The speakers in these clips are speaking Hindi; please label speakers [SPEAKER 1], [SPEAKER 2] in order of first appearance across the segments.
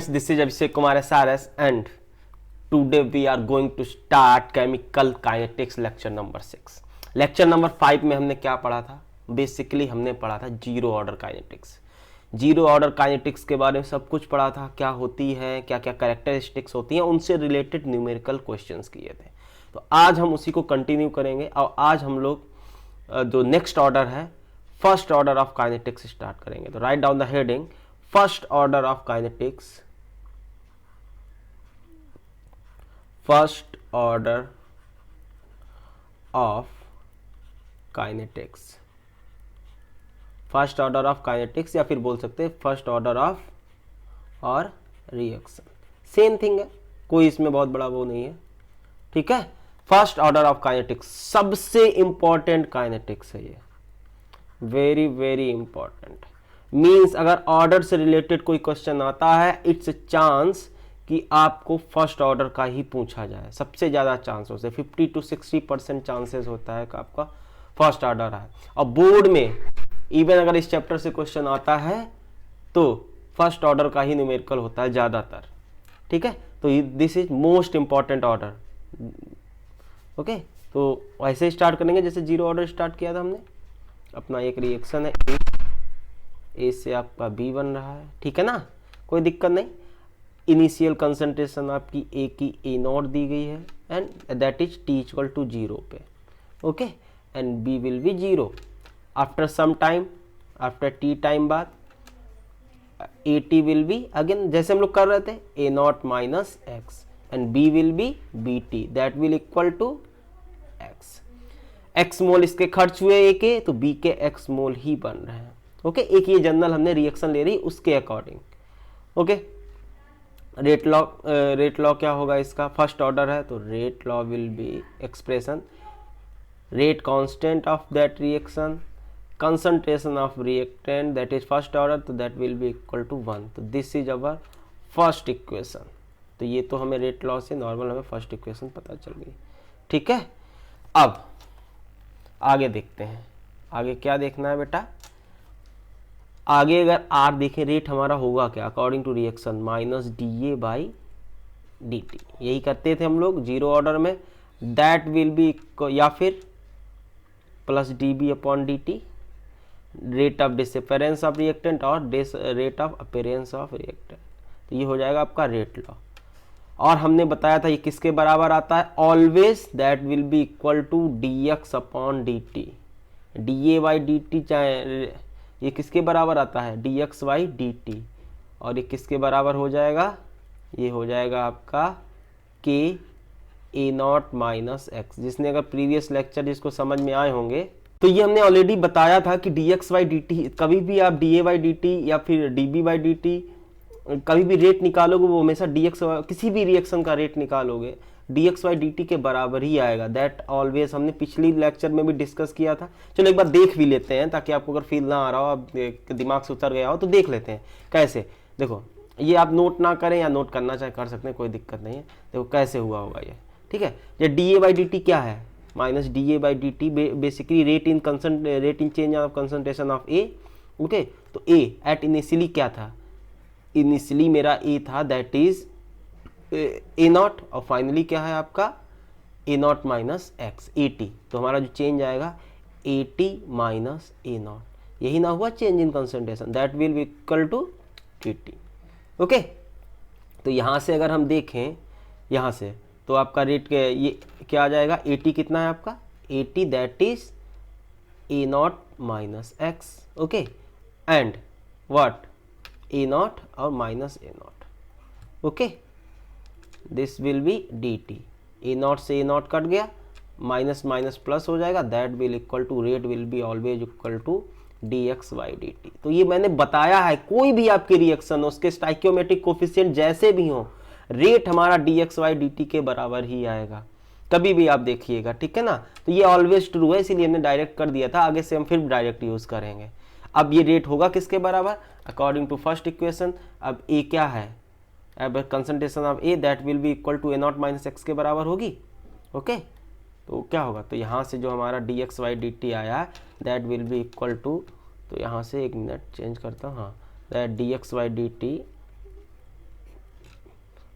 [SPEAKER 1] friends, this is Abhishek Kumar SRS and today we are going to start chemical kinetics lecture number 6. Lecture number 5 में हमने क्या पढ़ा था? बेसिकली हमने पढ़ा था zero order kinetics. Zero order kinetics के बारे में सब कुछ पढ़ा था, क्या होती है, क्या क्या कैरेक्टरिस्टिक्स होती हैं, उनसे रिलेटेड न्यूमेरिकल क्वेश्चंस किए थे। तो आज हम उसी को कंटिन्यू करेंगे और आज हम लोग जो नेक्स्ट ऑर्डर है first order of kinetics start करेंगे। तो write down the heading first order of kinetics, first order of kinetics, first order of kinetics या फिर बोल सकते हैं फर्स्ट ऑर्डर ऑफ और रिएक्शन, सेम थिंग है, कोई इसमें बहुत बड़ा वो नहीं है। ठीक है, फर्स्ट ऑर्डर ऑफ काइनेटिक्स सबसे इंपॉर्टेंट काइनेटिक्स है ये, वेरी वेरी इंपॉर्टेंट। मीन्स अगर ऑर्डर से रिलेटेड कोई क्वेश्चन आता है, इट्स अ चांस कि आपको फर्स्ट ऑर्डर का ही पूछा जाए। सबसे ज़्यादा चांस होते हैं, 50 to 60% चांसेस होता है कि आपका फर्स्ट ऑर्डर है। और बोर्ड में इवन अगर इस चैप्टर से क्वेश्चन आता है तो फर्स्ट ऑर्डर का ही न्यूमेरिकल होता है ज़्यादातर। ठीक है, तो this is most important order. Okay, तो वैसे स्टार्ट करेंगे जैसे जीरो ऑर्डर स्टार्ट किया था हमने। अपना एक रिएक्शन है, ए से आपका बी बन रहा है, ठीक है ना, कोई दिक्कत नहीं। इनिशियल कंसंट्रेशन आपकी ए की ए नॉट दी गई है and that is T equal to 0 पे। Okay, and B will be 0 after some time, after T time बाद A T will be again जैसे हम लोग कर रहे थे A not minus x and B will be B T that will equal to x. X mole इसके खर्च हुए ए के, तो बी के एक्स मोल ही बन रहे हैं। ओके, एक ये जनरल हमने रिएक्शन ले रही उसके अकॉर्डिंग। ओके, रेट लॉ क्या होगा इसका? फर्स्ट ऑर्डर है तो rate law will be expression rate constant of that reaction, concentration of reactant that is first order, तो that will be equal to 1। तो this is our first equation. तो ये तो हमें रेट लॉ से नॉर्मल हमें फर्स्ट इक्वेशन पता चल गई। ठीक है, अब आगे देखते हैं, आगे क्या देखना है बेटा? आगे अगर आर देखें, रेट हमारा होगा क्या according to reaction? Minus D A by D T. यही करते थे हम लोग जीरो ऑर्डर में। दैट विल बी या फिर plus D B upon D T, rate of disappearance of reactant और rate of appearance of reactant. तो ये हो जाएगा आपका रेट लॉ। और हमने बताया था ये किसके बराबर आता है? Always that will be equal to D X upon D T. D A by D T चाहे ये किसके बराबर आता है? D x by D T. और ये किसके बराबर हो जाएगा? ये हो जाएगा आपका के ए नॉट माइनस एक्स। जिसने अगर प्रीवियस लेक्चर जिसको समझ में आए होंगे तो ये हमने ऑलरेडी बताया था कि D x by D T, कभी भी आप D A by D T या फिर D B by D T कभी भी रेट निकालोगे वो हमेशा डी एक्स, किसी भी रिएक्शन का रेट निकालोगे D x by D T के बराबर ही आएगा। दैट ऑलवेज हमने पिछली लेक्चर में भी डिस्कस किया था। चलो एक बार देख भी लेते हैं ताकि आपको अगर फील ना आ रहा हो, आप दिमाग से उतर गया हो तो देख लेते हैं कैसे। देखो ये आप नोट ना करें या नोट करना चाहे कर सकते हैं, कोई दिक्कत नहीं है। देखो कैसे हुआ होगा ये। ठीक है, ये D A by D T क्या है? Minus D A by D T basically rate in change of concentration of A. Okay, तो ए एट इनिशियली क्या था? इनिशियली मेरा ए था दैट इज ए नॉट, और फाइनली क्या है आपका? A not minus x, A T. तो हमारा जो चेंज आएगा A T minus A naught, यही ना हुआ change in concentration, that will be equal to T T. Okay, तो यहाँ से अगर हम देखें यहाँ से तो आपका रेट के ये क्या आ जाएगा? ए टी कितना है आपका? A T that is A not minus x. Okay, and what? A not और minus A naught. Okay, this will be D T. A naught से ए नॉट कट गया, माइनस माइनस प्लस हो जाएगा, that will equal to rate will be always equal to D x by D T. तो ये मैंने बताया है, कोई भी आपकी रिएक्शन हो उसके स्टाइकियोमेट्रिक कोफिशिएंट जैसे भी हो, रेट हमारा D x by D T के बराबर ही आएगा, कभी भी आप देखिएगा। ठीक है ना, तो ये ऑलवेज ट्रू है, इसीलिए हमने डायरेक्ट कर दिया था, आगे से हम फिर डायरेक्ट यूज करेंगे। अब ये रेट होगा किसके बराबर? According to first equation. अब ए क्या है? अब concentration of A that will be equal to A not minus X के बराबर होगी। ओके, तो क्या होगा? तो यहाँ से जो हमारा D x by D T आया that will be equal to, तो यहाँ से एक मिनट चेंज करता हूँ, हाँ, that D x by D T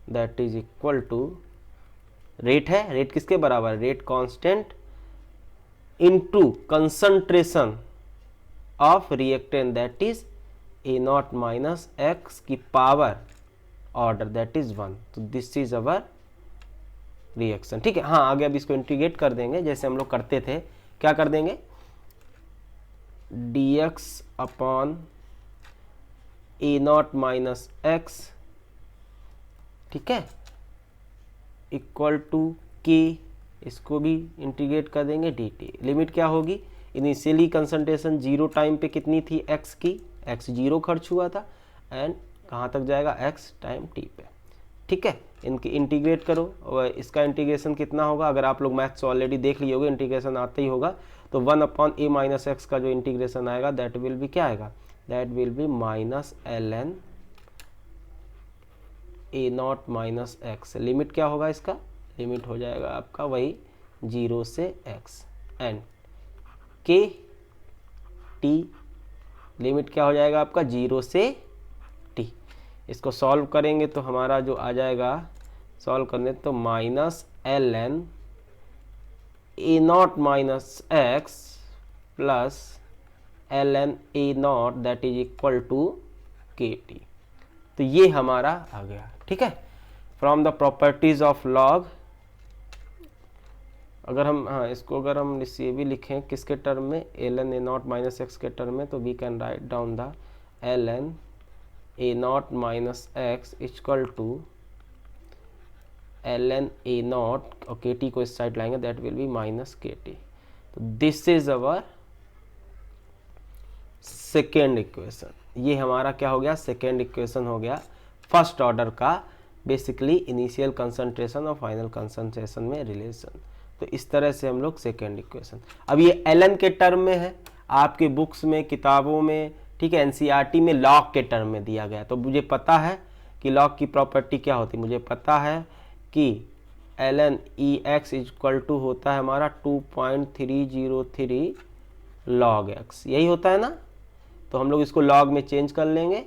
[SPEAKER 1] that is equal to, rate है, रेट किसके बराबर, rate constant into concentration of reactant that is A not minus x की पावर ऑर्डर दैट इज 1। तो दिस इज अवर रिएक्शन। ठीक है, हाँ आगे अब इसको इंटीग्रेट कर देंगे जैसे हम लोग करते थे। क्या कर देंगे, dx upon A not minus x, ठीक है, इक्वल टू के, इसको भी इंटीग्रेट कर देंगे dt। लिमिट क्या होगी, इनिशियली कंसंट्रेशन 0 टाइम पे कितनी थी x की, x 0 खर्च हुआ था, एंड कहाँ तक जाएगा, x टाइम t पे। ठीक है, इनकी इंटीग्रेट करो और इसका इंटीग्रेशन कितना होगा, अगर आप लोग मैथ्स ऑलरेडी देख लिए होगे, इंटीग्रेशन आता ही होगा, तो 1 अपॉन ए माइनस एक्स का जो इंटीग्रेशन आएगा दैट विल बी क्या आएगा, that will be minus ln A not minus x. Limit क्या होगा इसका, लिमिट हो जाएगा आपका वही 0 से x, एंड के टी, लिमिट क्या हो जाएगा आपका 0 से t। इसको सॉल्व करेंगे तो हमारा जो आ जाएगा, सॉल्व करने तो minus ln A not minus X plus ln A not that is equal to K T. तो ये हमारा आ गया। ठीक है, from the properties of log, अगर हम हाँ इसको अगर हम ये भी लिखें किसके टर्म में, ln A not minus X के टर्म में, तो we can write down the ln A not minus x equal to ln A not, और के टी को इस साइड लाएंगे that will be minus K T. तो this is our second equation. ये हमारा क्या हो गया, सेकेंड इक्वेशन हो गया फर्स्ट ऑर्डर का, बेसिकली इनिशियल कंसंट्रेशन और फाइनल कंसंट्रेशन में रिलेशन। तो इस तरह से हम लोग सेकेंड इक्वेशन, अब ये ln के टर्म में है आपके बुक्स में, किताबों में, ठीक है, एनसीईआरटी में लॉग के टर्म में दिया गया। तो मुझे पता है कि लॉग की प्रॉपर्टी क्या होती है, मुझे पता है कि ln E X equal to होता है हमारा 2.303 log x, यही होता है ना। तो हम लोग इसको log में चेंज कर लेंगे,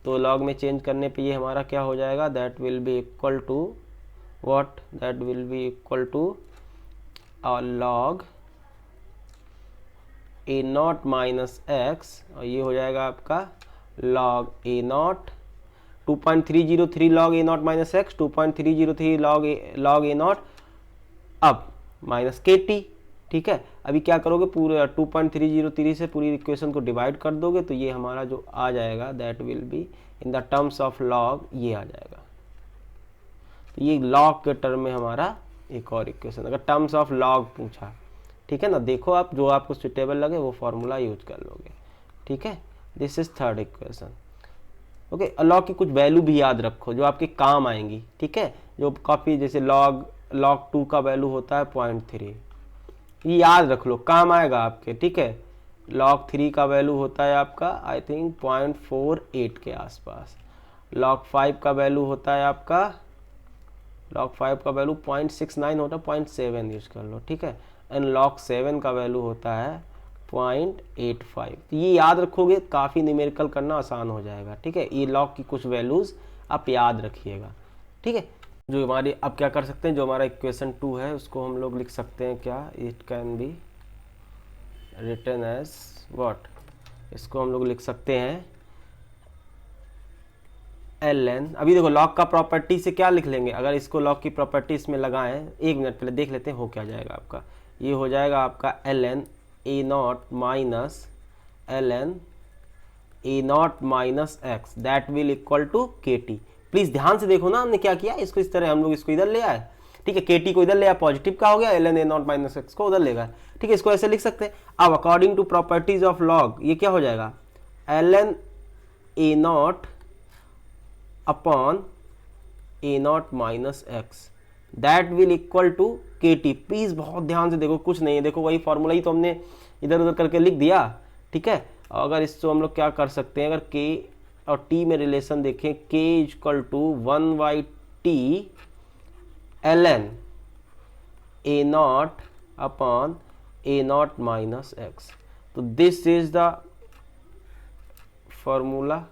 [SPEAKER 1] तो log में चेंज करने पे ये हमारा क्या हो जाएगा, that will be equal to what, that will be equal to log A not minus X, और ये हो जाएगा आपका log A not 2.303 log A not minus X, 2.303 log A not, अब माइनस के टी। ठीक है, अभी क्या करोगे, पूरे 2.303 से पूरी इक्वेशन को डिवाइड कर दोगे, तो ये हमारा जो आ जाएगा that will be in the terms of log, ये आ जाएगा। तो ये लॉग के टर्म में हमारा एक और इक्वेशन, अगर टर्म्स ऑफ लॉग पूछा, ठीक है ना, देखो आप जो आपको सुटेबल लगे वो फॉर्मूला यूज कर लोगे। ठीक है, this is third equation. Okay, log की कुछ वैल्यू भी याद रखो जो आपके काम आएंगी। ठीक है, जो काफ़ी जैसे log 2 का वैल्यू होता है 0.3, ये याद रख लो, काम आएगा आपके। ठीक है, log 3 का वैल्यू होता है आपका आई थिंक 0.48 के आसपास, log 5 का वैल्यू होता है आपका, log 5 का वैल्यू 0.69 होता है, 0.7 यूज कर लो। ठीक है, एंड log 7 का वैल्यू होता है 0.85। तो ये याद रखोगे, काफ़ी न्यूमेरिकल करना आसान हो जाएगा। ठीक है, ये log की कुछ वैल्यूज़ आप याद रखिएगा। ठीक है, जो हमारी अब क्या कर सकते हैं, जो हमारा इक्वेशन 2 है उसको हम लोग लिख सकते हैं क्या, it can be written as what, इसको हम लोग लिख सकते हैं ln, अभी देखो log का प्रॉपर्टी से क्या लिख लेंगे, अगर इसको log की प्रॉपर्टी इसमें लगाएं, एक मिनट पहले देख लेते हैं हो क्या जाएगा आपका। ये हो जाएगा आपका ln A not minus ln A not minus x that will equal to K T. Please ध्यान से देखो ना, हमने क्या किया, इसको इस तरह हम लोग इसको इधर ले आए। ठीक है, के टी को इधर ले आए, पॉजिटिव का हो गया, ln A not minus x को उधर ले गए। ठीक है, इसको ऐसे लिख सकते हैं। अब according to properties of log ये क्या हो जाएगा, ln A not upon A not minus x that will equal to K T. Please बहुत ध्यान से देखो, कुछ नहीं है, देखो वही फॉर्मूला ही तो हमने इधर उधर करके लिख दिया। ठीक है, अगर इसको हम लोग क्या कर सकते हैं, अगर के और टी में रिलेशन देखें, K equal to 1/t ln A not upon A not minus X. तो दिस इज द फॉर्मूला।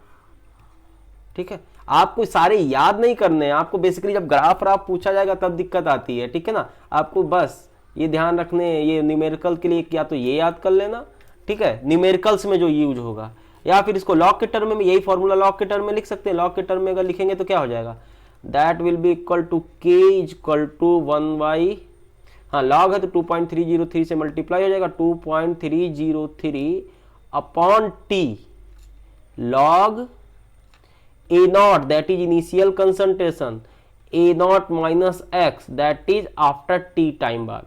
[SPEAKER 1] ठीक है, आपको सारे याद नहीं करने हैं, आपको बेसिकली जब ग्राफ व्राफ पूछा जाएगा तब दिक्कत आती है, ठीक है ना। आपको बस ये ध्यान रखने, ये न्यूमेरिकल के लिए या तो ये याद कर लेना, ठीक है, न्यूमेरिकल्स में जो यूज होगा, या फिर इसको लॉग के टर्म में, यही फॉर्मूला लॉग के टर्म में लिख सकते हैं। लॉग के टर्म में अगर लिखेंगे तो क्या हो जाएगा, that will be equal to K equal to 1/, हाँ लॉग है तो 2.303 से मल्टीप्लाई हो जाएगा, 2.303 upon T log A not that is initial concentration, A not minus x that is after T time बाद,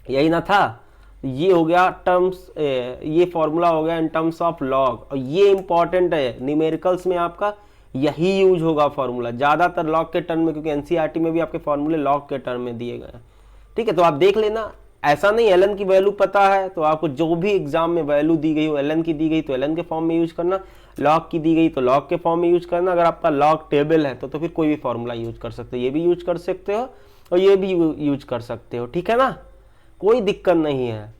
[SPEAKER 1] यही ना था। ये हो गया टर्म्स, ये फॉर्मूला हो गया इन टर्म्स ऑफ लॉग, और ये इंपॉर्टेंट है न्यूमेरिकल्स में, आपका यही यूज होगा फॉर्मूला ज्यादातर लॉग के टर्म में, क्योंकि एनसीईआरटी में भी आपके फॉर्मूले लॉग के टर्म में दिए गए हैं, ठीक है। तो आप देख लेना, ऐसा नहीं एलन की वैल्यू पता है तो आपको जो भी एग्जाम में वैल्यू दी गई हो, एलन की दी गई तो एलन के फॉर्म में यूज करना, लॉग की दी गई तो लॉग के फॉर्म में यूज करना। अगर आपका लॉग टेबल है तो फिर कोई भी फॉर्मूला यूज कर सकते हो, ये भी यूज कर सकते हो और ये भी यूज कर सकते हो, ठीक है ना, कोई दिक्कत नहीं है।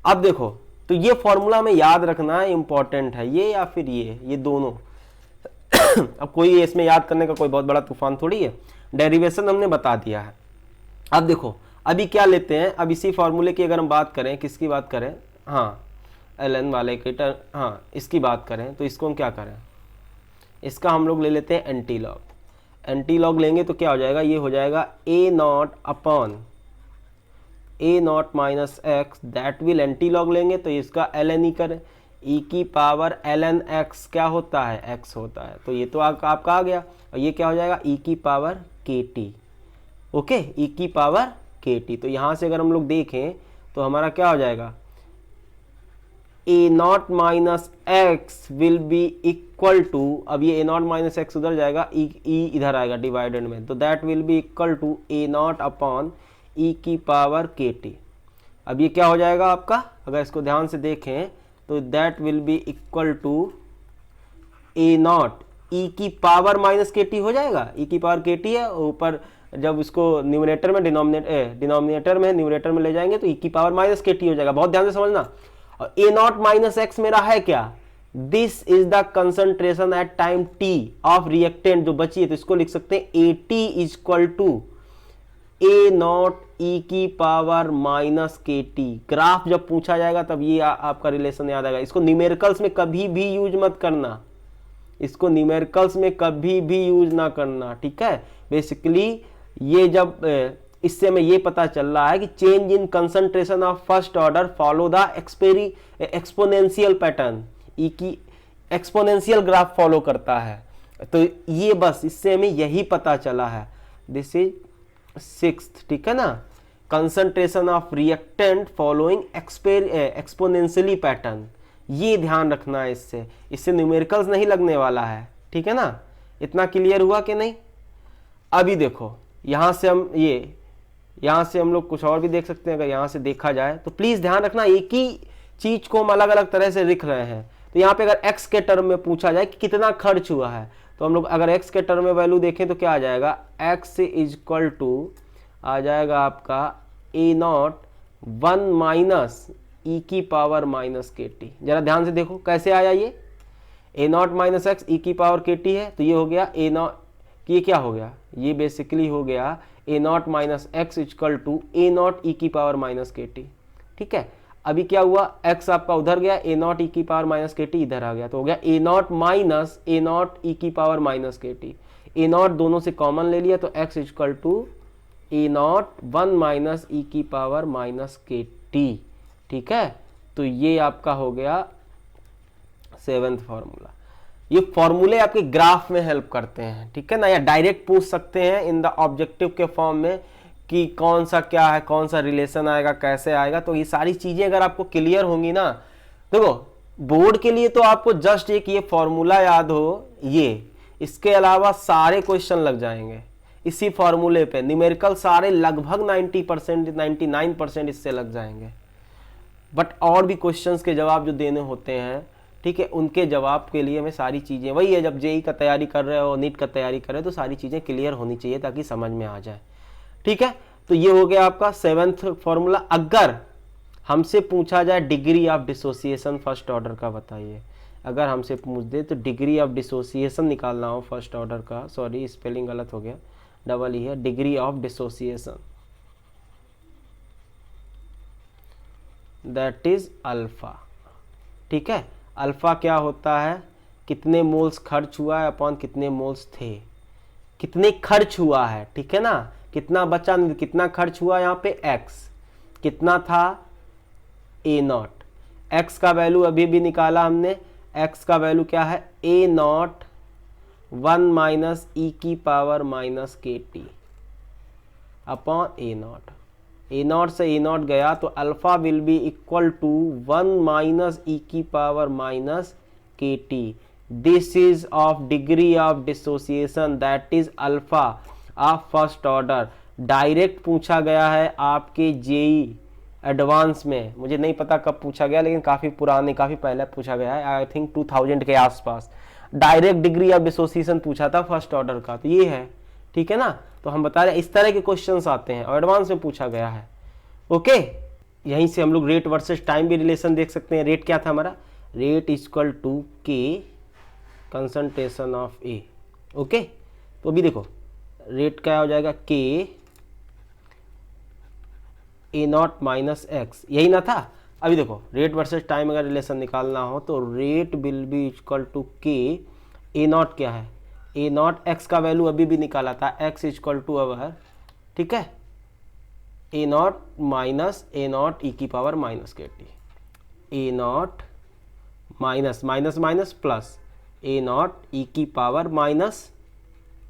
[SPEAKER 1] अब देखो, तो ये फॉर्मूला में याद रखना है, इंपॉर्टेंट है ये या फिर ये दोनों। अब कोई इसमें याद करने का कोई बहुत बड़ा तूफान थोड़ी है, डेरिवेशन हमने बता दिया है। अब देखो अभी क्या लेते हैं, अब इसी फॉर्मूले की अगर हम बात करें, किसकी बात करें, हाँ एलन वाले के हाँ इसकी बात करें, तो इसको हम क्या करें, इसका हम लोग ले लेते हैं एंटी लॉग। एंटी लॉग लेंगे तो क्या हो जाएगा, ये हो जाएगा A not upon A not minus x, that will antilog लेंगे तो इसका एल एन ई करें, ई की पावर एल एन एक्स क्या होता है, एक्स होता है, तो ये तो आपका आ गया, और ये क्या हो जाएगा ई की पावर के टी, ओके, ई की पावर के टी। तो यहां से अगर हम लोग देखें तो हमारा क्या हो जाएगा, A not minus x will be equal to, अब ये ए नॉट माइनस एक्स उधर जाएगा, ई इधर आएगा डिवाइडेड में, तो that will be equal to A not upon E की पावर के टी। अब ये क्या हो जाएगा आपका, अगर इसको ध्यान से देखें तो that will be equal to A naught E की पावर माइनस के टी हो जाएगा, ई की पावर के टी है, ऊपर जब इसको न्यूमरेटर में डिनोमिनेटर में न्यूमरेटर में ले जाएंगे तो ई की पावर माइनस के टी हो जाएगा, बहुत ध्यान से समझना। और ए नॉट माइनस एक्स मेरा है क्या, this is the concentration at time T of reactant जो बची है, तो इसको लिख सकते हैं A T is equal to A naught E की power minus K T. Graph जब पूछा जाएगा तब ये आपका रिलेशन याद आएगा। इसको न्यूमेरिकल्स में कभी भी यूज मत करना, इसको न्यूमेरिकल्स में कभी भी यूज ना करना, ठीक है। बेसिकली ये जब इससे हमें ये पता चल रहा है कि change in concentration of first order follow the exponential pattern, E की एक्सपोनेंशियल ग्राफ फॉलो करता है, तो ये बस इससे हमें यही पता चला है। दिस इज 6th, ठीक है ना, concentration of reactant following exponentially pattern, ये ध्यान रखना है, इससे न्यूमेरिकल्स नहीं लगने वाला है, ठीक है ना। इतना क्लियर हुआ कि नहीं। अभी देखो यहां से हम लोग कुछ और भी देख सकते हैं, अगर यहां से देखा जाए तो प्लीज ध्यान रखना, एक ही चीज को हम अलग अलग तरह से लिख रहे हैं। तो यहाँ पे अगर x के टर्म में पूछा जाए कि कितना खर्च हुआ है, तो हम लोग अगर x के टर्म में वैल्यू देखें तो क्या आ जाएगा, x इज इक्वल टू आ जाएगा आपका ए नॉट 1 माइनस ई की पावर माइनस के टी। जरा ध्यान से देखो कैसे आया, ये ए नॉट माइनस एक्स ई की पावर के टी है, तो ये हो गया ए नॉट, ये क्या हो गया, ये बेसिकली हो गया A not minus x equal to A naught E की पावर माइनस के टी, ठीक है। अभी क्या हुआ, x आपका उधर गया, ए नॉट ई की पावर माइनस के टी इधर आ गया, तो हो गया A not minus A naught E की power minus K T. A naught दोनों से कॉमन ले लिया तो x equal to A naught 1 minus E की पावर माइनस के टी, ठीक है। तो ये आपका हो गया 7th फॉर्मूला। ये फॉर्मूले आपके ग्राफ में हेल्प करते हैं, ठीक है ना, या डायरेक्ट पूछ सकते हैं इन द ऑब्जेक्टिव के फॉर्म में कि कौन सा क्या है, कौन सा रिलेशन आएगा, कैसे आएगा। तो ये सारी चीजें अगर आपको क्लियर होंगी ना, देखो बोर्ड के लिए तो आपको जस्ट एक ये फॉर्मूला याद हो, ये इसके अलावा सारे क्वेश्चन लग जाएंगे इसी फॉर्मूले पे। न्यूमेरिकल सारे लगभग 90% 99% इससे लग जाएंगे, बट और भी क्वेश्चंस के जवाब जो देने होते हैं, ठीक है, उनके जवाब के लिए हमें सारी चीजें, वही है जब जेई का तैयारी कर रहे हो, नीट का तैयारी कर रहे हो, तो सारी चीजें क्लियर होनी चाहिए ताकि समझ में आ जाए, ठीक है। तो ये हो गया आपका 7th फॉर्मूला। अगर हमसे पूछा जाए degree of dissociation first order का बताइए, अगर हमसे पूछ दे तो डिग्री ऑफ डिसोसिएशन निकालना हो फर्स्ट ऑर्डर का, सॉरी स्पेलिंग गलत हो गया, डबल ही है, degree of dissociation that is alpha. ठीक है, अल्फा क्या होता है, कितने मोल्स खर्च हुआ है अपॉन कितने मोल्स थे, कितने खर्च हुआ है, ठीक है ना, कितना बचा, कितना खर्च हुआ यहाँ पे x, कितना था ए नॉट, x का वैल्यू अभी भी निकाला हमने, x का वैल्यू क्या है ए नॉट 1 माइनस ई की power minus K T upon A naught, A naught से ए नॉट गया तो alpha will be equal to 1 minus E की power minus K T, this is of degree of dissociation that is alpha of first order. Direct पूछा गया है आपके जेई एडवांस में, मुझे नहीं पता कब पूछा गया लेकिन काफी पुराने, काफी पहले पूछा गया है, आई थिंक 2000 के आसपास डायरेक्ट डिग्री ऑफ डिसोसिएशन पूछा था फर्स्ट ऑर्डर का, तो ये है, ठीक है ना। तो हम बता रहे हैं इस तरह के क्वेश्चंस आते हैं और एडवांस में पूछा गया है। ओके, यहीं से हम लोग रेट वर्सेस टाइम भी रिलेशन देख सकते हैं। रेट क्या था हमारा, रेट इक्वल टू के कंसंट्रेशन ऑफ ए। ओके, तो अभी देखो रेट क्या हो जाएगा, के ए नॉट माइनस एक्स, यही ना था। अभी देखो रेट वर्सेस टाइम अगर रिलेशन निकालना हो तो rate will be equal to K A not क्या है, ए नॉट एक्स का वैल्यू अभी भी निकाला था, एक्स इक्वल टू अवर, ठीक है, A not minus A naught E की power minus K T, A not minus minus minus plus A naught E की power minus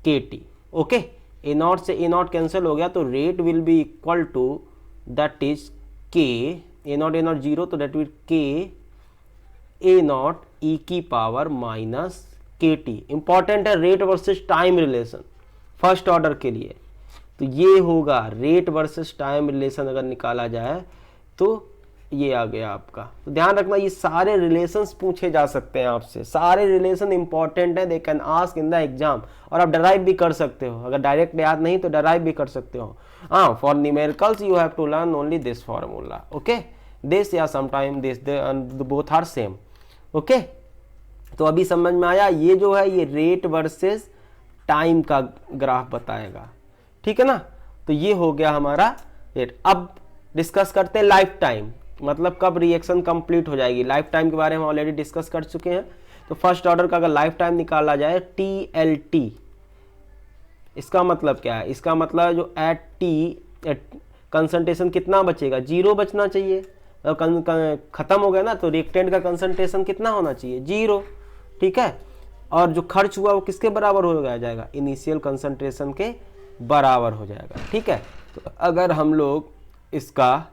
[SPEAKER 1] K T. Okay, A naught से ए नॉट कैंसिल हो गया तो rate will be equal to that is K A naught zero, तो that will K A naught E की power minus K T. Important है rate versus time relation first order के लिए, तो ये होगा रेट वर्सेस टाइम रिलेशन अगर निकाला जाए तो ये आ गया आपका। तो ध्यान रखना ये सारे रिलेशंस पूछे जा सकते हैं आपसे, सारे रिलेशन इंपॉर्टेंट है, दे can ask in the exam, और आप डराइव भी कर सकते हो, अगर डायरेक्ट याद नहीं तो डराइव भी कर सकते हो। हाँ, for numericals you have to learn only this formula. Okay, this या sometime this, both are same. Okay, तो अभी समझ में आया, ये जो है ये रेट वर्सेस टाइम का ग्राफ बताएगा, ठीक है ना। तो ये हो गया हमारा रेट। अब डिस्कस करते हैं लाइफ टाइम, मतलब कब रिएक्शन कंप्लीट हो जाएगी। लाइफ टाइम के बारे में ऑलरेडी डिस्कस कर चुके हैं। तो फर्स्ट ऑर्डर का अगर लाइफ टाइम निकाला जाए TLT, इसका मतलब क्या है, इसका मतलब जो एट टी कंसंट्रेशन कितना बचेगा, 0 बचना चाहिए। खत्म हो गया ना, तो रिएक्टेंट का कंसंट्रेशन कितना होना चाहिए, 0, ठीक है। और जो खर्च हुआ वो किसके बराबर हो जाएगा, इनिशियल कंसंट्रेशन के बराबर हो जाएगा, ठीक है। तो अगर हम लोग इसका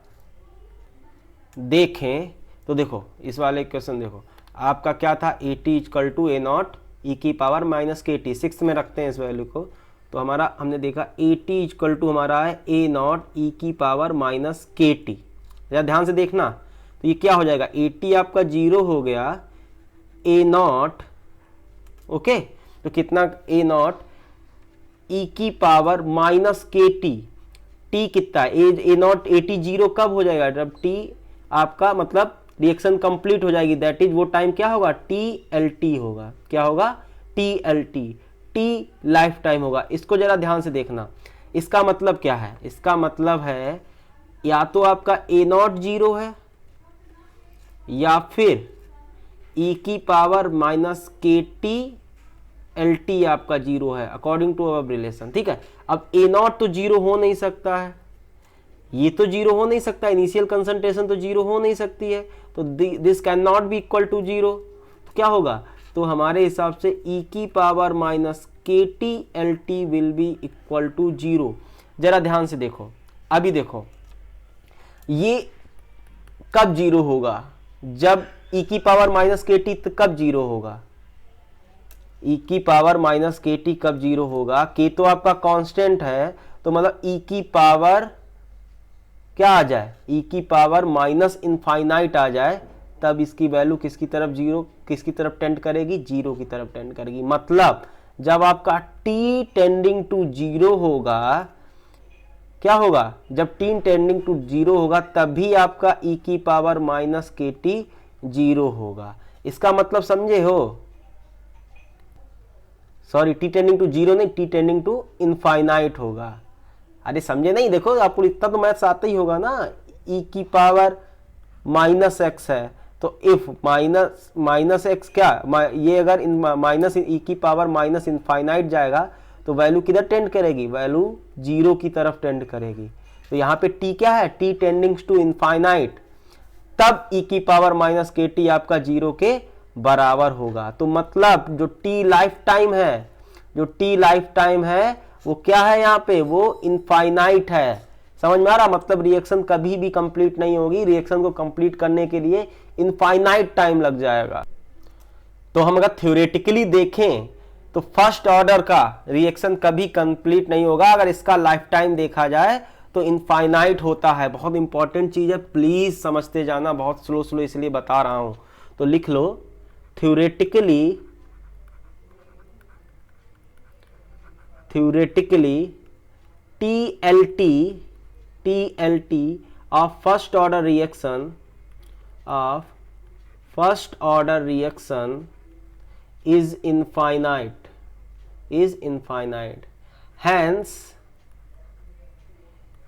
[SPEAKER 1] देखें तो देखो इस वाले क्वेश्चन देखो आपका क्या था, A T equal to A naught E की पावर माइनस के टी, 6 में रखते हैं इस वैल्यू को। तो हमारा हमने देखा ए टी इक्वल टू हमारा है ए नॉट ई की पावर माइनस के टी। ध्यान से देखना, तो ये क्या हो जाएगा, ए टी आपका 0 हो गया, ए नॉट, ओके, तो कितना ए नॉट ई की power minus K T, T कितना है, ए नॉट ए टी 0 कब हो जाएगा, जब टी आपका मतलब रिएक्शन कंप्लीट हो जाएगी, दैट इज वो टाइम क्या होगा, TLT होगा। क्या होगा, TLT, टी लाइफ टाइम होगा। इसको जरा ध्यान से देखना, इसका मतलब क्या है, इसका मतलब है या तो आपका ए नॉट 0 है या फिर ई की power minus K T L T आपका 0 है अकॉर्डिंग टू अवर रिलेशन, ठीक है। अब ए नॉट तो 0 हो नहीं सकता है, ये तो 0 हो नहीं सकता, इनिशियल कंसंट्रेशन तो 0 हो नहीं सकती है, तो this can not be equal to 0। तो क्या होगा, तो हमारे हिसाब से ई की power minus K T L T will be equal to 0। जरा ध्यान से देखो, अभी देखो ये कब 0 होगा, जब ई की पावर माइनस के टी कब 0 होगा, ई की पावर माइनस के टी कब 0 होगा, के तो आपका कांस्टेंट है, तो मतलब ई की पावर क्या आ जाए, ई की पावर माइनस इनफाइनाइट आ जाए, तब इसकी वैल्यू किसकी तरफ 0 किसकी तरफ टेंड करेगी, 0 की तरफ टेंड करेगी। मतलब जब आपका t टेंडिंग टू 0 होगा, क्या होगा, जब t टेंडिंग टू 0 होगा तभी आपका e की पावर माइनस के टी 0 होगा। इसका मतलब समझे हो, sorry T tending to zero नहीं, टी टेंडिंग टू इनफाइनाइट होगा। अरे समझे नहीं, देखो आपको इतना तो मैथ्स आता ही होगा ना। e की पावर माइनस एक्स है तो इफ माइनस एक्स क्या, ये अगर माइनस ई की पावर माइनस इनफाइनाइट जाएगा तो वैल्यू किधर टेंड करेगी, वैल्यू जीरो की तरफ टेंड करेगी। तो यहाँ पे t क्या है, t टेंडिंग्स टू इनफाइनाइट, तब e की पावर माइनस के टी आपका जीरो के बराबर होगा। तो मतलब जो t लाइफ टाइम है, जो t लाइफ टाइम है वो क्या है यहाँ पे, वो इनफाइनाइट है। समझ में आ रहा, मतलब रिएक्शन कभी भी कंप्लीट नहीं होगी, रिएक्शन को कंप्लीट करने के लिए इनफाइनाइट टाइम लग जाएगा। तो हम अगर थ्योरेटिकली देखें तो फर्स्ट ऑर्डर का रिएक्शन कभी कंप्लीट नहीं होगा, अगर इसका लाइफ टाइम देखा जाए तो इनफाइनाइट होता है। बहुत इंपॉर्टेंट चीज है, प्लीज समझते जाना, बहुत स्लो स्लो इसलिए बता रहा हूं। तो लिख लो, theoretically TLT of first order reaction is infinite. Hence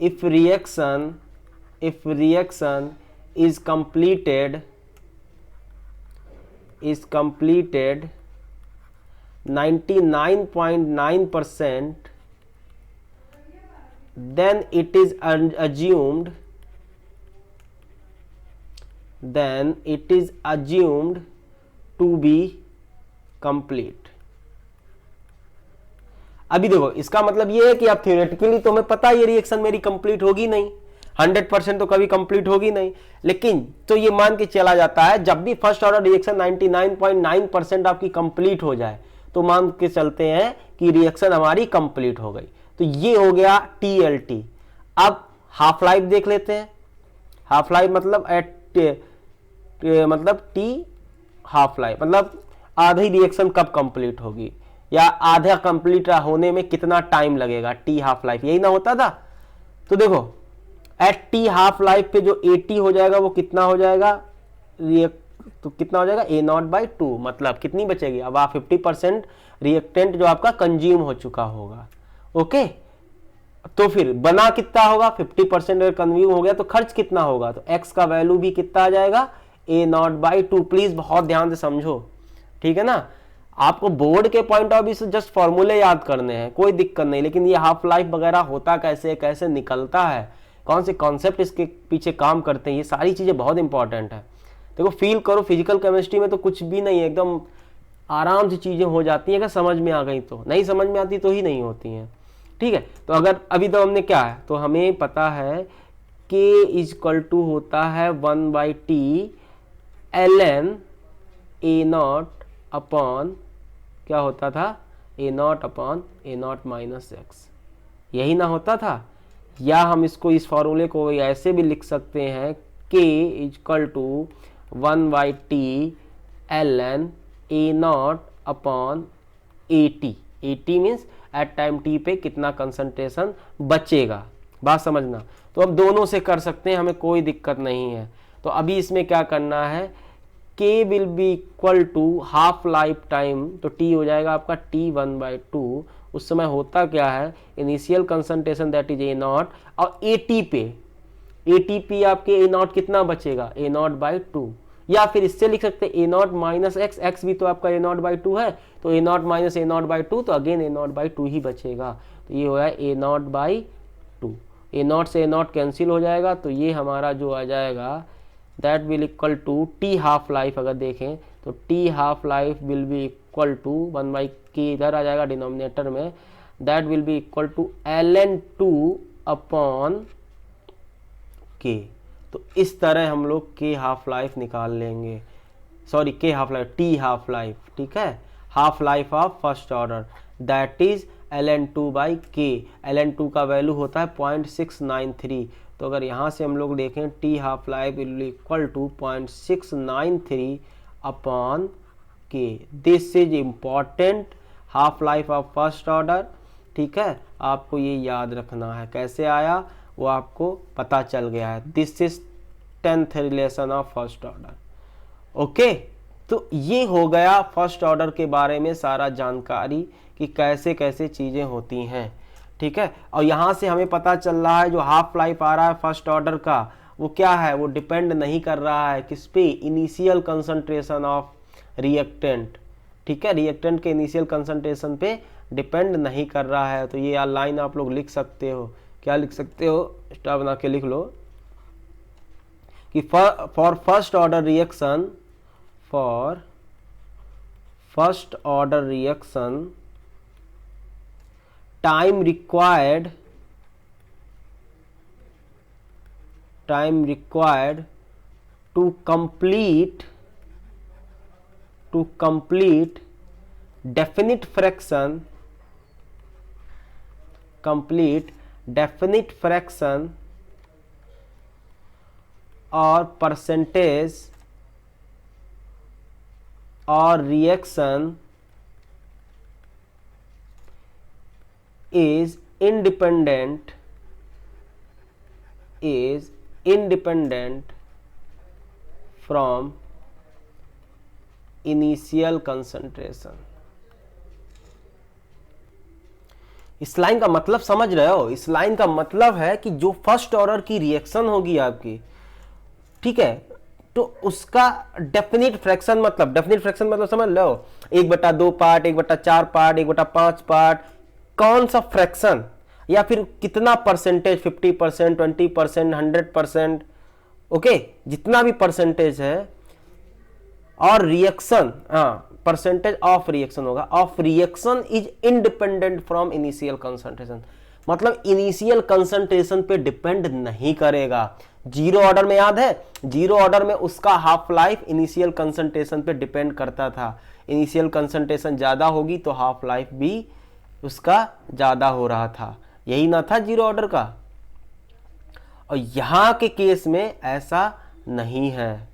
[SPEAKER 1] if reaction is completed 99.9%, then it is assumed to be complete। अभी देखो इसका मतलब ये है कि आप थ्योरेटिकली तो हमें पता है ये रिएक्शन मेरी कंप्लीट होगी नहीं, 100% तो कभी कंप्लीट होगी नहीं, लेकिन तो ये मान के चला जाता है जब भी फर्स्ट ऑर्डर रिएक्शन 99.9% आपकी कंप्लीट हो जाए तो मान के चलते हैं कि रिएक्शन हमारी कंप्लीट हो गई। तो ये हो गया TLT। अब हाफ लाइफ देख लेते हैं। हाफ लाइफ मतलब मतलब T हाफ लाइफ मतलब आधी रिएक्शन कब कंप्लीट होगी या आधा कंप्लीट होने में कितना टाइम लगेगा, T हाफ लाइफ, यही ना होता था। तो देखो एट T हाफ लाइफ पे जो AT हो जाएगा वो कितना हो जाएगा, तो कितना हो जाएगा A0/2, मतलब कितनी बचेगी, अब आप 50% रिएक्टेंट जो आपका कंज्यूम हो चुका होगा। ओके, तो फिर बना कितना होगा, 50% अगर कंज्यूम हो गया तो खर्च कितना होगा, तो x का वैल्यू भी कितना आ जाएगा A0/2। प्लीज बहुत ध्यान से समझो, ठीक है ना। आपको बोर्ड के पॉइंट ऑफ व्यू से जस्ट फॉर्मूले याद करने हैं, कोई दिक्कत नहीं, लेकिन ये हाफ लाइफ वगैरह होता कैसे, कैसे निकलता है, कौन से कॉन्सेप्ट इसके पीछे काम करते हैं, ये सारी चीजें बहुत इंपॉर्टेंट है। देखो फील करो, फिजिकल केमिस्ट्री में तो कुछ भी नहीं है, एकदम आराम से चीजें हो जाती हैं अगर समझ में आ गई तो, नहीं समझ में आती तो ही नहीं होती हैं। ठीक है, तो अगर अभी तो हमने क्या है, तो हमें पता है K = होता है 1/T ln A0 अपॉन क्या होता था, A0/A0 - x, यही ना होता था। या हम इसको इस फॉर्मूले को ऐसे भी लिख सकते हैं K = 1/T ln A0/AT। AT means at time T पे कितना कंसंट्रेशन बचेगा, बात समझना। तो अब दोनों से कर सकते हैं, हमें कोई दिक्कत नहीं है। तो अभी इसमें क्या करना है, K will be equal to half life time, तो T हो जाएगा आपका T1/2। उस समय होता क्या है, initial concentration that is A0 और ATP आपके A0 कितना बचेगा, A0/2। या फिर इससे लिख सकते हैं A0 - x, x भी तो आपका A0/2 है, तो A0 - A0/2, तो अगेन A0/2 ही बचेगा। तो ये हो जाएगा A0/2, A0 से A0 कैंसिल हो जाएगा, तो ये हमारा जो आ जाएगा that will equal to T half life. अगर देखें तो T half life will be equal to 1/K, इधर आ जाएगा डिनोमिनेटर में, that will be equal to ln2/K। तो इस तरह हम लोग K हाफ लाइफ निकाल लेंगे, sorry K half life, T half life, ठीक है, half life of first order that is ln2/K। ln2 का वैल्यू होता है 0.693। तो अगर यहाँ से हम लोग देखें T half life will equal to 0.693/K। This is important, half life of first order, ठीक है, आपको ये याद रखना है। कैसे आया वो आपको पता चल गया है। This is 10th relation of first order. Okay, तो ये हो गया फर्स्ट ऑर्डर के बारे में सारा जानकारी कि कैसे कैसे चीज़ें होती हैं, ठीक है। और यहाँ से हमें पता चल रहा है जो हाफ लाइफ आ रहा है फर्स्ट ऑर्डर का वो क्या है, वो डिपेंड नहीं कर रहा है किस पे, इनिशियल कंसंट्रेशन ऑफ रिएक्टेंट, ठीक है। रिएक्टेंट के इनिशियल कंसंट्रेशन पे डिपेंड नहीं कर रहा है। तो ये लाइन आप लोग लिख सकते हो, क्या लिख सकते हो, स्टार बना के लिख लो कि for first order reaction, for first order reaction time required to complete definite fraction or percentage or reaction is independent from initial concentration। इस लाइन का मतलब समझ रहे हो? इस लाइन का मतलब है कि जो फर्स्ट ऑर्डर की रिएक्शन होगी आपकी, ठीक है, तो उसका डेफिनिट फ्रैक्शन मतलब समझ लो 1/2 पार्ट, 1/4 पार्ट, 1/5 पार्ट, कौन सा फ्रैक्शन या फिर कितना परसेंटेज, 50%, 20%, 100%, ओके, जितना भी परसेंटेज है, और रिएक्शन, परसेंटेज ऑफ रिएक्शन होगा, of reaction is independent from initial concentration, मतलब इनिशियल कंसंट्रेशन पे डिपेंड नहीं करेगा। जीरो ऑर्डर में याद है, जीरो ऑर्डर में उसका हाफ लाइफ इनिशियल कंसंट्रेशन पे डिपेंड करता था। इनिशियल कंसंट्रेशन ज्यादा होगी तो हाफ लाइफ भी उसका ज्यादा हो रहा था, यही ना था जीरो ऑर्डर का। और यहां के केस में ऐसा नहीं है,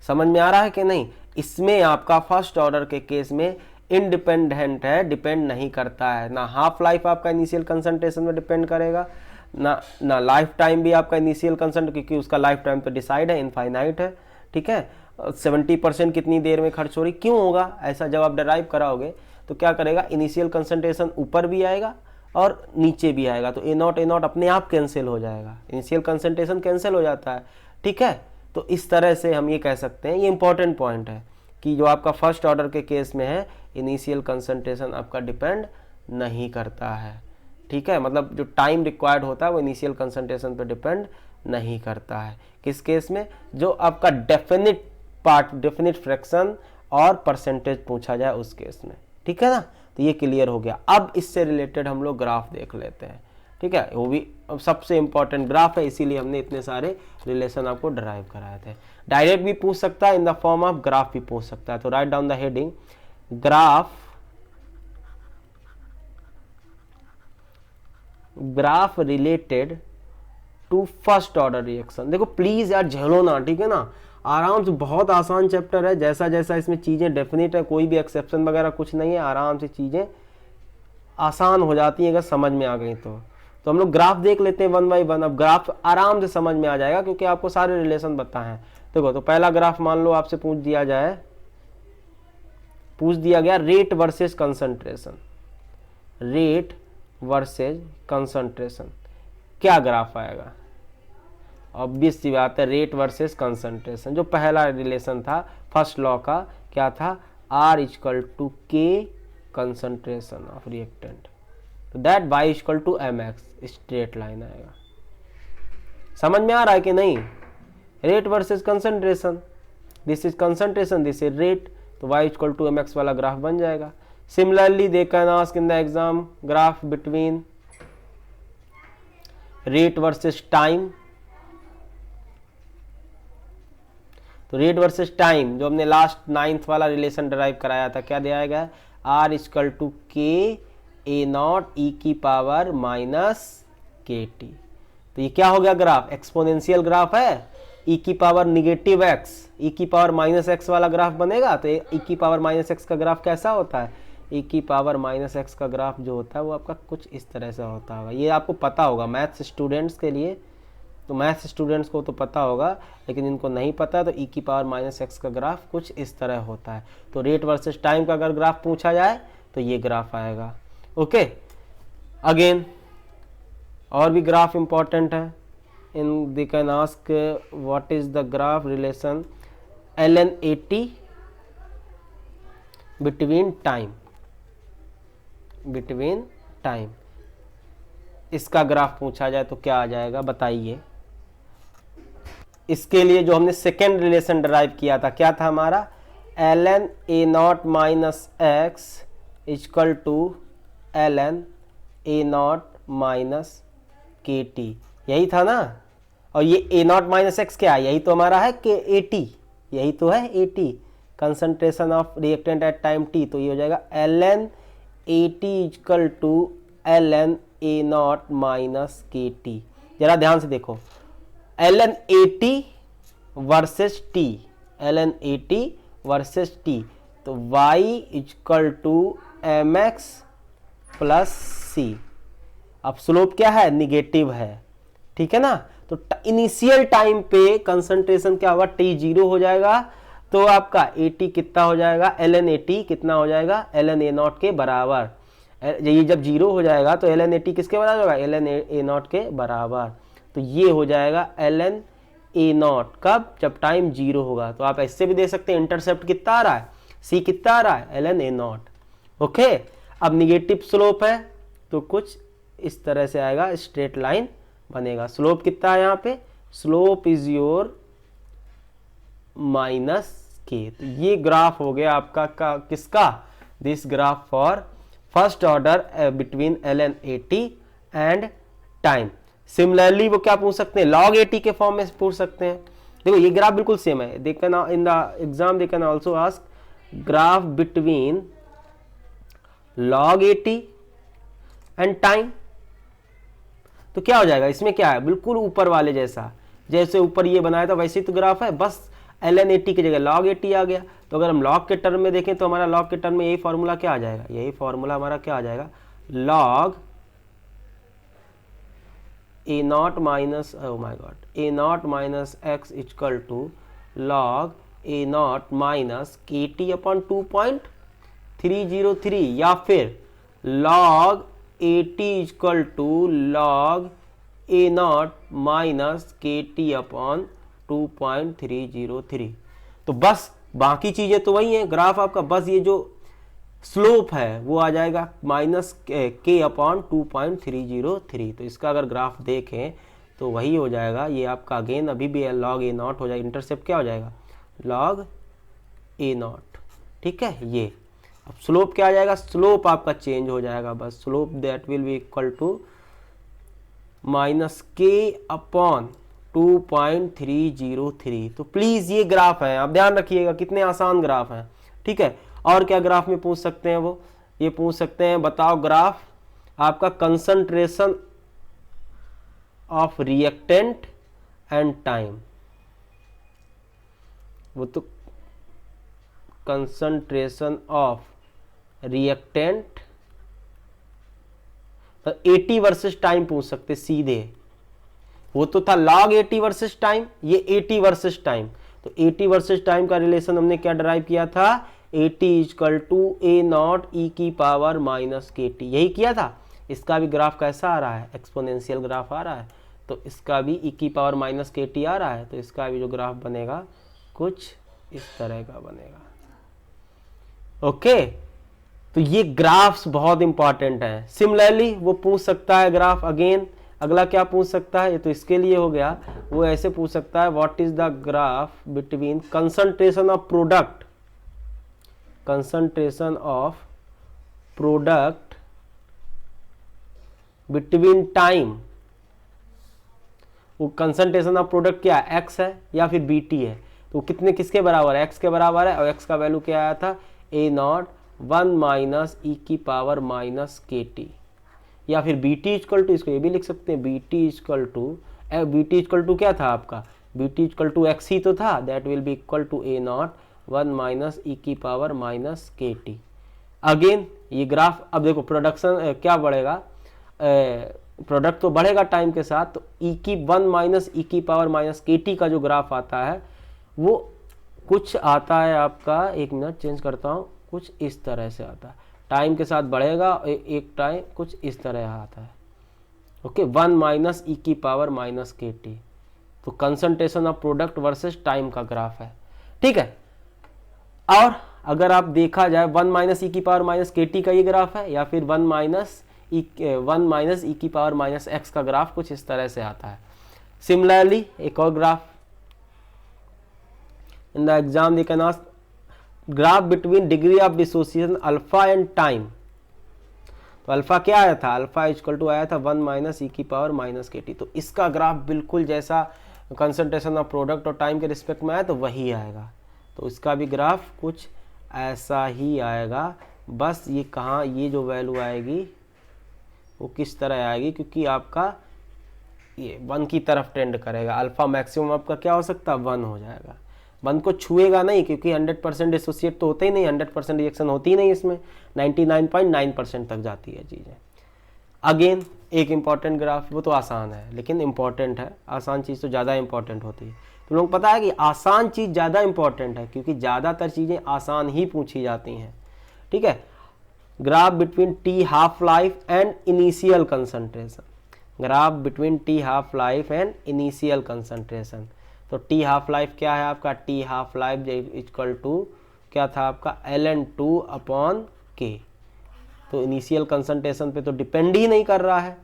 [SPEAKER 1] समझ में आ रहा है कि नहीं? इसमें आपका फर्स्ट ऑर्डर के केस में इंडिपेंडेंट है, डिपेंड नहीं करता है, ना हाफ लाइफ आपका इनिशियल कंसंट्रेशन में डिपेंड करेगा, ना लाइफ टाइम भी आपका इनिशियल कंसंट्रेशन, क्योंकि उसका लाइफ टाइम तो डिसाइड है, इनफाइनाइट है, ठीक है। 70% कितनी देर में खर्च हो रही, क्यों होगा ऐसा? जब आप डिराइव कराओगे तो क्या करेगा, इनिशियल कंसंट्रेशन ऊपर भी आएगा और नीचे भी आएगा, तो A0 अपने आप कैंसिल हो जाएगा, इनिशियल कंसंट्रेशन कैंसिल हो जाता है, ठीक है। तो इस तरह से हम ये कह सकते हैं, ये इंपॉर्टेंट पॉइंट है कि जो आपका फर्स्ट ऑर्डर के केस में है, इनिशियल कंसंट्रेशन आपका डिपेंड नहीं करता है, ठीक है। मतलब जो टाइम रिक्वायर्ड होता है वो इनिशियल कंसंट्रेशन पे डिपेंड नहीं करता है। किस केस में? जो आपका डेफिनिट पार्ट, डेफिनिट फ्रैक्शन और परसेंटेज पूछा जाए उस केस में, ठीक है ना। तो ये क्लियर हो गया। अब इससे रिलेटेड हम लोग ग्राफ देख लेते हैं, ठीक है। वो भी सबसे इंपॉर्टेंट ग्राफ है, इसीलिए हमने इतने सारे रिलेशन आपको ड्राइव कराए थे। डायरेक्ट भी पूछ सकता है, in the form of graph भी पूछ सकता है। तो write down the heading, graph related to first order reaction. देखो प्लीज यार झेलो ना, ठीक है ना, आराम से, बहुत आसान चैप्टर है, जैसा जैसा इसमें चीजें डेफिनेट है, कोई भी एक्सेप्शन वगैरह कुछ नहीं है, आराम से चीजें आसान हो जाती हैं अगर समझ में आ गई तो हम लोग ग्राफ देख लेते हैं 1 बाई 1। अब ग्राफ आराम से समझ में आ जाएगा क्योंकि आपको सारे रिलेशन बताए हैं। देखो, तो पहला ग्राफ मान लो आपसे पूछ दिया गया rate versus concentration, rate versus concentration, क्या ग्राफ आएगा? ऑब्वियस सी बात है, रेट वर्सेस कंसंट्रेशन। जो पहला रिलेशन था फर्स्ट लॉ का, क्या था? R = K concentration of reactant, तो that Y = mx, straight line आएगा। समझ में आ रहा है कि नहीं? Rate versus concentration, this is concentration, this is rate, तो Y = mx वाला ग्राफ बन जाएगा। Similarly they can ask in the exam graph between rate versus time, तो रेट वर्सेस टाइम जो हमने लास्ट 9th वाला रिलेशन डिराइव कराया था, क्या दिया गया? R = K A0 e⁻−KT। तो ये क्या हो गया ग्राफ? एक्सपोनेंशियल ग्राफ है, e⁻⁻x, e⁻−x वाला ग्राफ बनेगा। तो e⁻−x का ग्राफ कैसा होता है? e⁻−x का ग्राफ जो होता है वो आपका कुछ इस तरह से होता होगा। ये आपको पता होगा, मैथ्स स्टूडेंट्स के लिए तो मैथ्स स्टूडेंट्स को तो पता होगा, लेकिन इनको नहीं पता है तो ई की पावर माइनस एक्स का ग्राफ कुछ इस तरह होता है। तो रेट वर्सेस टाइम का अगर ग्राफ पूछा जाए तो ये ग्राफ आएगा। ओके, अगेन और भी ग्राफ इंपॉर्टेंट है। In they can ask what is the graph relation ln80 between time, इसका ग्राफ पूछा जाए तो क्या आ जाएगा बताइए। इसके लिए जो हमने सेकेंड रिलेशन डिराइव किया था, क्या था हमारा, ln a0 minus x equal to ln a0 minus K T, यही था ना। और ये a0 माइनस एक्स क्या है, यही तो हमारा है के at, यही तो है at, concentration of reactant at time t। तो ये हो जाएगा ln at equal to ln a0 minus K T. जरा ध्यान से देखो, ln at versus t, ln at versus t, तो y equal to mx plus C. अब स्लोप क्या है, निगेटिव है, ठीक है ना। तो इनिशियल टाइम पे कंसंट्रेशन क्या होगा, t जीरो हो जाएगा, तो आपका at कितना हो जाएगा, ln at कितना हो जाएगा, ln a0 के बराबर। ये जब जीरो हो जाएगा तो ln at किसके बराबर होगा, ln a0 के बराबर। तो ये हो जाएगा ln a0 कब, जब टाइम जीरो होगा। तो आप ऐसे भी दे सकते हैं, इंटरसेप्ट कितना आ रहा है, c कितना आ रहा है, ln a0। ओके, अब निगेटिव स्लोप है तो कुछ इस तरह से आएगा, स्ट्रेट लाइन बनेगा। स्लोप कितना है यहाँ पे, स्लोप इज योर माइनस के। तो ये ग्राफ हो गया आपका किसका, this graph for first order between ln at and time. Similarly वो क्या पूछ सकते हैं, log at के फॉर्म में पूछ सकते हैं। देखो ये ग्राफ बिल्कुल सेम है, they can in the exam they can also ask graph between log at and time. तो क्या हो जाएगा, इसमें क्या है, बिल्कुल ऊपर वाले जैसा, जैसे ऊपर ये बनाया था वैसे ही तो ग्राफ है, बस ln at की जगह log at आ गया। तो अगर हम log के टर्म में देखें तो हमारा log के टर्म में यही फॉर्मूला क्या आ जाएगा, यही फॉर्मूला हमारा क्या आ जाएगा, log a0 minus a0 minus x equal to log a0 minus K T upon 2.303, या फिर log at equal to log a0 minus K T upon 2.303। तो बस बाकी चीजें तो वही हैं, ग्राफ आपका बस ये जो स्लोप है वो आ जाएगा माइनस के अपॉन 2.303। तो इसका अगर ग्राफ देखें तो वही हो जाएगा, ये आपका अगेन अभी भी log a0 हो जाएगा, इंटरसेप्ट क्या हो जाएगा, log a0, ठीक है। ये अब स्लोप क्या आ जाएगा, स्लोप आपका चेंज हो जाएगा, बस slope that will be equal to minus K upon 2.303। तो प्लीज ये ग्राफ है, आप ध्यान रखिएगा, कितने आसान ग्राफ हैं, ठीक है। और क्या ग्राफ में पूछ सकते हैं, वो ये पूछ सकते हैं, बताओ ग्राफ आपका concentration of reactant and time. वो तो कंसंट्रेशन ऑफ रिएक्टेंट, तो 80 वर्सेस टाइम पूछ सकते सीधे, वो तो था log 80 वर्सेस टाइम, ये 80 वर्सेस टाइम। तो 80 वर्सेस टाइम का रिलेशन हमने क्या डिराइव किया था, 80 इक्वल टू a0 e की पावर माइनस के टी, यही किया था। इसका भी ग्राफ कैसा आ रहा है, एक्सपोनेंशियल ग्राफ आ रहा है, तो इसका भी e की पावर माइनस के टी आ रहा है, तो इसका भी जो ग्राफ बनेगा कुछ इस तरह का बनेगा। ओके, तो ये ग्राफ्स बहुत इंपॉर्टेंट है। सिमिलरली वो पूछ सकता है ग्राफ, अगेन अगला क्या पूछ सकता है, ये तो इसके लिए हो गया, वो ऐसे पूछ सकता है what is the graph between concentration of product, concentration of product between time. वो कंसंट्रेशन ऑफ प्रोडक्ट क्या है, एक्स है या फिर बी टी है, तो कितने किसके बराबर है, एक्स के बराबर है, और एक्स का वैल्यू क्या आया था, a0 1 माइनस ई की पावर माइनस के टी, या फिर बी टी इक्वल टू, इसको ये भी लिख सकते हैं, बी टी इक्वल टू क्या था आपका, B T equal to x ही तो था, that will be equal to a0 1 minus E की power minus K T. Again ये ग्राफ, अब देखो प्रोडक्शन क्या बढ़ेगा, प्रोडक्ट तो बढ़ेगा टाइम के साथ, तो ई की 1 माइनस ई की पावर माइनस के टी का जो ग्राफ आता है वो कुछ आता है आपका, एक मिनट चेंज करता हूँ, कुछ इस तरह से आता है, टाइम के साथ बढ़ेगा, एक टाइम कुछ इस तरह आता है। ओके, 1 माइनस ई की पावर माइनस के टी, तो concentration of product versus time का ग्राफ है। ठीक है, और अगर आप देखा जाए 1 माइनस ई की पावर माइनस के टी का ये ग्राफ है, या फिर 1 माइनस ई की पावर माइनस एक्स का ग्राफ कुछ इस तरह से आता है। सिमिलरली एक और graph in the exam they can ask graph between degree of dissociation alpha and time. तो अल्फा क्या आया था, अल्फा इक्वल टू आया था 1 माइनस ई की पावर माइनस के टी। तो इसका ग्राफ बिल्कुल जैसा कंसंट्रेशन ऑफ प्रोडक्ट और टाइम के रिस्पेक्ट में आया तो वही आएगा। तो इसका भी ग्राफ कुछ ऐसा ही आएगा, बस ये कहाँ, ये जो वैल्यू आएगी वो किस तरह आएगी, क्योंकि आपका ये 1 की तरफ टेंड करेगा। अल्फा मैक्सिमम आपका क्या हो सकता है, 1 हो जाएगा। 1 को छुएगा नहीं, क्योंकि 100% एसोसिएट तो होते ही नहीं, 100% रिएक्शन होती ही नहीं इसमें, 99.9% तक जाती है चीज़ें। अगेन एक इम्पॉर्टेंट ग्राफ, वो तो आसान है लेकिन इम्पॉर्टेंट है, आसान चीज़ तो ज़्यादा इम्पॉर्टेंट होती है। तुम लोग पता है कि आसान चीज़ ज़्यादा इम्पॉर्टेंट है, क्योंकि ज़्यादातर चीज़ें आसान ही पूछी जाती हैं। ठीक है, graph between T half life and initial concentration, graph between T half life and initial concentration. तो टी हाफ लाइफ क्या है आपका, T half life equal to क्या था आपका, ln2 अपॉन के। तो इनिशियल कंसंट्रेशन पे तो डिपेंड ही नहीं कर रहा है।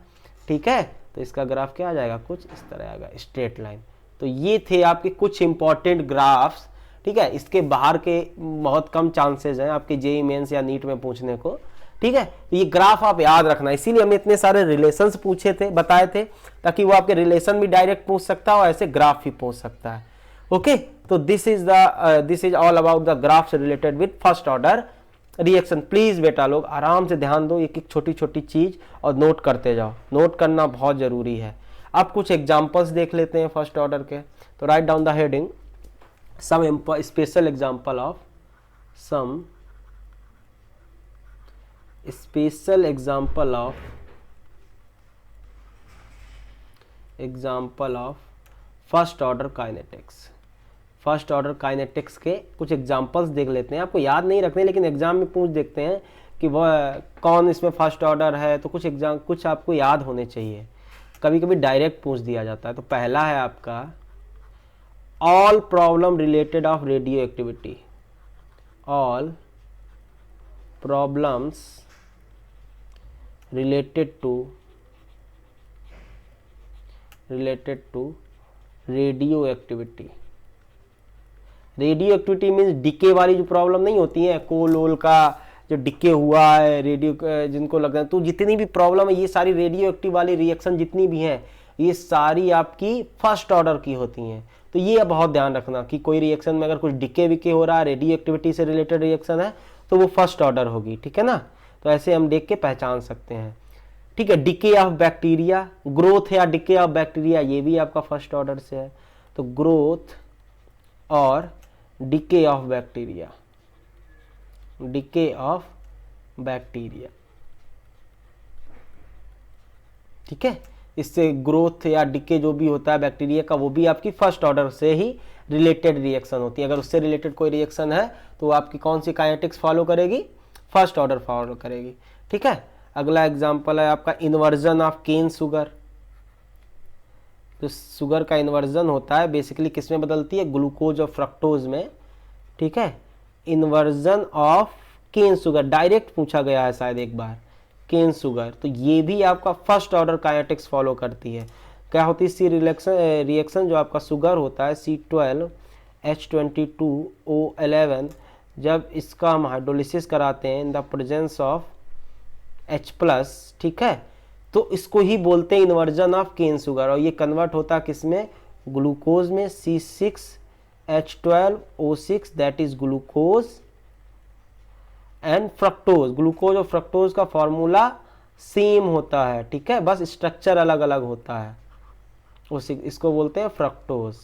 [SPEAKER 1] ठीक है, तो इसका ग्राफ क्या आ जाएगा, कुछ इस तरह आएगा, स्ट्रेट लाइन। तो ये थे आपके कुछ इंपॉर्टेंट ग्राफ्स। ठीक है, इसके बाहर के बहुत कम चांसेस हैं आपके जेईई मेंस या नीट में पूछने को। ठीक है, तो ये ग्राफ आप याद रखना, इसीलिए हमने इतने सारे रिलेशंस पूछे थे, बताए थे, ताकि वो आपके रिलेशन भी डायरेक्ट पूछ सकता है और ऐसे ग्राफ भी पूछ सकता है। ओके, तो this is all about the graphs related with first order reaction. Please बेटा लोग आराम से ध्यान दो, एक एक छोटी छोटी चीज और नोट करते जाओ, नोट करना बहुत जरूरी है। अब कुछ एग्जांपल्स देख लेते हैं फर्स्ट ऑर्डर के। तो write down the heading some special example of first order kinetics. First order kinetics के कुछ एग्जांपल्स देख लेते हैं। आपको याद नहीं रखने, लेकिन एग्जाम में पूछ देखते हैं कि वह कौन इसमें फर्स्ट ऑर्डर है, तो कुछ आपको याद होने चाहिए, कभी कभी डायरेक्ट पूछ दिया जाता है। तो पहला है आपका all problem related of radio activity, all problems related to radio activity. Radio activity means decay वाली जो प्रॉब्लम नहीं होती है, कोल ओल का जो डिके हुआ है, रेडियो जिनको लगता है, तो जितनी भी प्रॉब्लम है ये सारी रेडियो एक्टिव वाली रिएक्शन जितनी भी हैं ये सारी आपकी फर्स्ट ऑर्डर की होती हैं। तो ये बहुत ध्यान रखना कि कोई रिएक्शन में अगर कुछ डिके विके हो रहा है, रेडियो एक्टिविटी से रिलेटेड रिएक्शन है, तो वो फर्स्ट ऑर्डर होगी। ठीक है ना, तो ऐसे हम देख के पहचान सकते हैं। ठीक है, डिके ऑफ बैक्टीरिया, ग्रोथ या डिके ऑफ बैक्टीरिया, ये भी आपका फर्स्ट ऑर्डर से है। तो ग्रोथ और decay of bacteria, decay of bacteria. ठीक है, इससे ग्रोथ या डिके जो भी होता है बैक्टीरिया का, वो भी आपकी फर्स्ट ऑर्डर से ही रिलेटेड रिएक्शन होती है। अगर उससे रिलेटेड कोई रिएक्शन है तो वो आपकी कौन सी काइनेटिक्स फॉलो करेगी, फर्स्ट ऑर्डर फॉलो करेगी। ठीक है, अगला एग्जांपल है आपका इन्वर्जन ऑफ केन शुगर। तो शुगर का इन्वर्जन होता है, बेसिकली किस में बदलती है, ग्लूकोज और फ्रक्टोज में। ठीक है, inversion of cane sugar direct पूछा गया है शायद एक बार, केन शुगर। तो ये भी आपका फर्स्ट ऑर्डर काइनेटिक्स फॉलो करती है। क्या होती है सी रिएक्शन, जो आपका शुगर होता है C12H22O11, जब इसका हम हाइड्रोलिसिस कराते हैं in the presence of H+, ठीक है, तो इसको ही बोलते हैं इन्वर्जन ऑफ केन शुगर। और ये कन्वर्ट होता है किसमें, ग्लूकोज में, C6H12O6, that is glucose and fructose. Glucose और फ्रक्टोज का फॉर्मूला सेम होता है। ठीक है, बस स्ट्रक्चर अलग अलग होता है, इसको बोलते हैं फ्रक्टोज।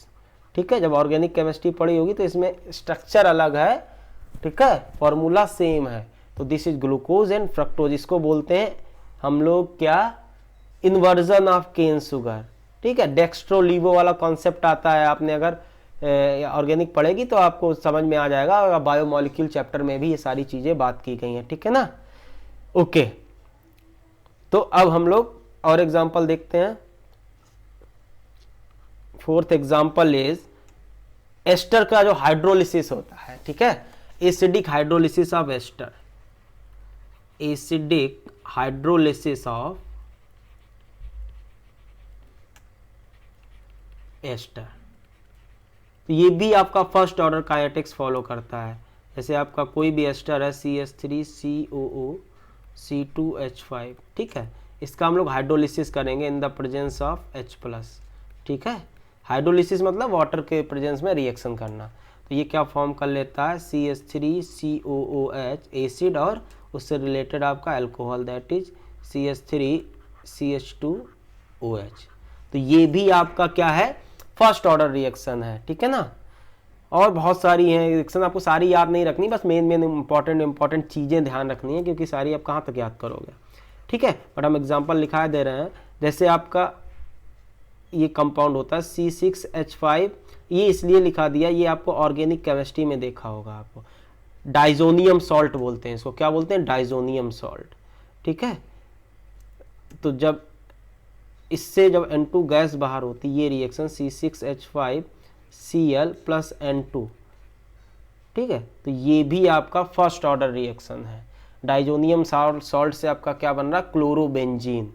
[SPEAKER 1] ठीक है, जब ऑर्गेनिक केमिस्ट्री पढ़ी होगी तो इसमें स्ट्रक्चर अलग है, ठीक है, फॉर्मूला सेम है। तो this is glucose and fructose, इसको बोलते हैं हम लोग क्या, इन्वर्जन ऑफ केन शुगर, ठीक है। डेक्स्ट्रोलीवो वाला कॉन्सेप्ट आता है, आपने अगर ऑर्गेनिक पढ़ेगी तो आपको समझ में आ जाएगा, और बायोमोलिक्यूल चैप्टर में भी ये सारी चीजें बात की गई हैं, ठीक है ना। ओके, तो अब हम लोग और एग्जांपल देखते हैं। फोर्थ एग्जांपल इज एस्टर का जो हाइड्रोलिसिस होता है, ठीक है, acidic hydrolysis of ester, acidic hydrolysis of ester. तो ये भी आपका फर्स्ट ऑर्डर काइनेटिक्स फॉलो करता है। जैसे आपका कोई भी एस्टर है CH3COO C2H5, ठीक है, इसका हम लोग हाइड्रोलिसिस करेंगे in the presence of H+, ठीक है। हाइड्रोलिसिस मतलब वाटर के प्रेजेंस में रिएक्शन करना। तो ये क्या फॉर्म कर लेता है, CH3COOH एसिड और उससे रिलेटेड आपका अल्कोहल दैट इज CH3CH2OH। तो ये भी आपका क्या है, फर्स्ट ऑर्डर रिएक्शन है, ठीक है ना। और बहुत सारी हैं रिएक्शन, आपको सारी याद नहीं रखनी, बस मेन इंपॉर्टेंट चीज़ें ध्यान रखनी है, क्योंकि सारी आप कहाँ तक याद करोगे, ठीक है। बट हम एग्जांपल लिखा दे रहे हैं। जैसे आपका ये कंपाउंड होता है C6H5, ये इसलिए लिखा दिया, ये आपको ऑर्गेनिक केमिस्ट्री में देखा होगा, आपको डाइजोनियम सॉल्ट बोलते हैं इसको। क्या बोलते हैं, डाइजोनियम सॉल्ट, ठीक है। तो जब इससे जब N2 गैस बाहर होती है, ये रिएक्शन C6H5Cl + N2, ठीक है। तो ये भी आपका फर्स्ट ऑर्डर रिएक्शन है। डाइजोनियम सॉल्ट से आपका क्या बन रहा है, क्लोरोबेंजीन,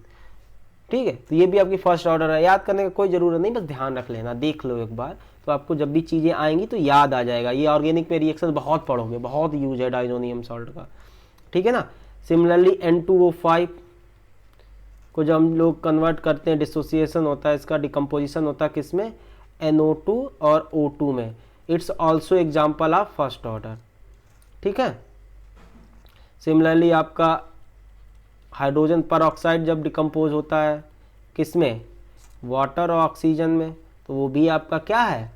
[SPEAKER 1] ठीक है। तो ये भी आपकी फर्स्ट ऑर्डर है, याद करने का कोई ज़रूरत नहीं, बस ध्यान रख लेना, देख लो एक बार, तो आपको जब भी चीज़ें आएंगी तो याद आ जाएगा। ये ऑर्गेनिक में रिएक्शन बहुत पढ़ोगे, बहुत यूज है डाइजोनियम सॉल्ट का, ठीक है ना। सिमिलरली N2O5 को जब हम लोग कन्वर्ट करते हैं, डिसोसिएशन होता है, इसका डिकम्पोजिशन होता है किसमें, NO2 और O2 में। It's also example of first order, ठीक है। सिमिलरली आपका हाइड्रोजन पर ऑक्साइड जब डिकम्पोज होता है किसमें, वाटर और ऑक्सीजन में, तो वो भी आपका क्या है,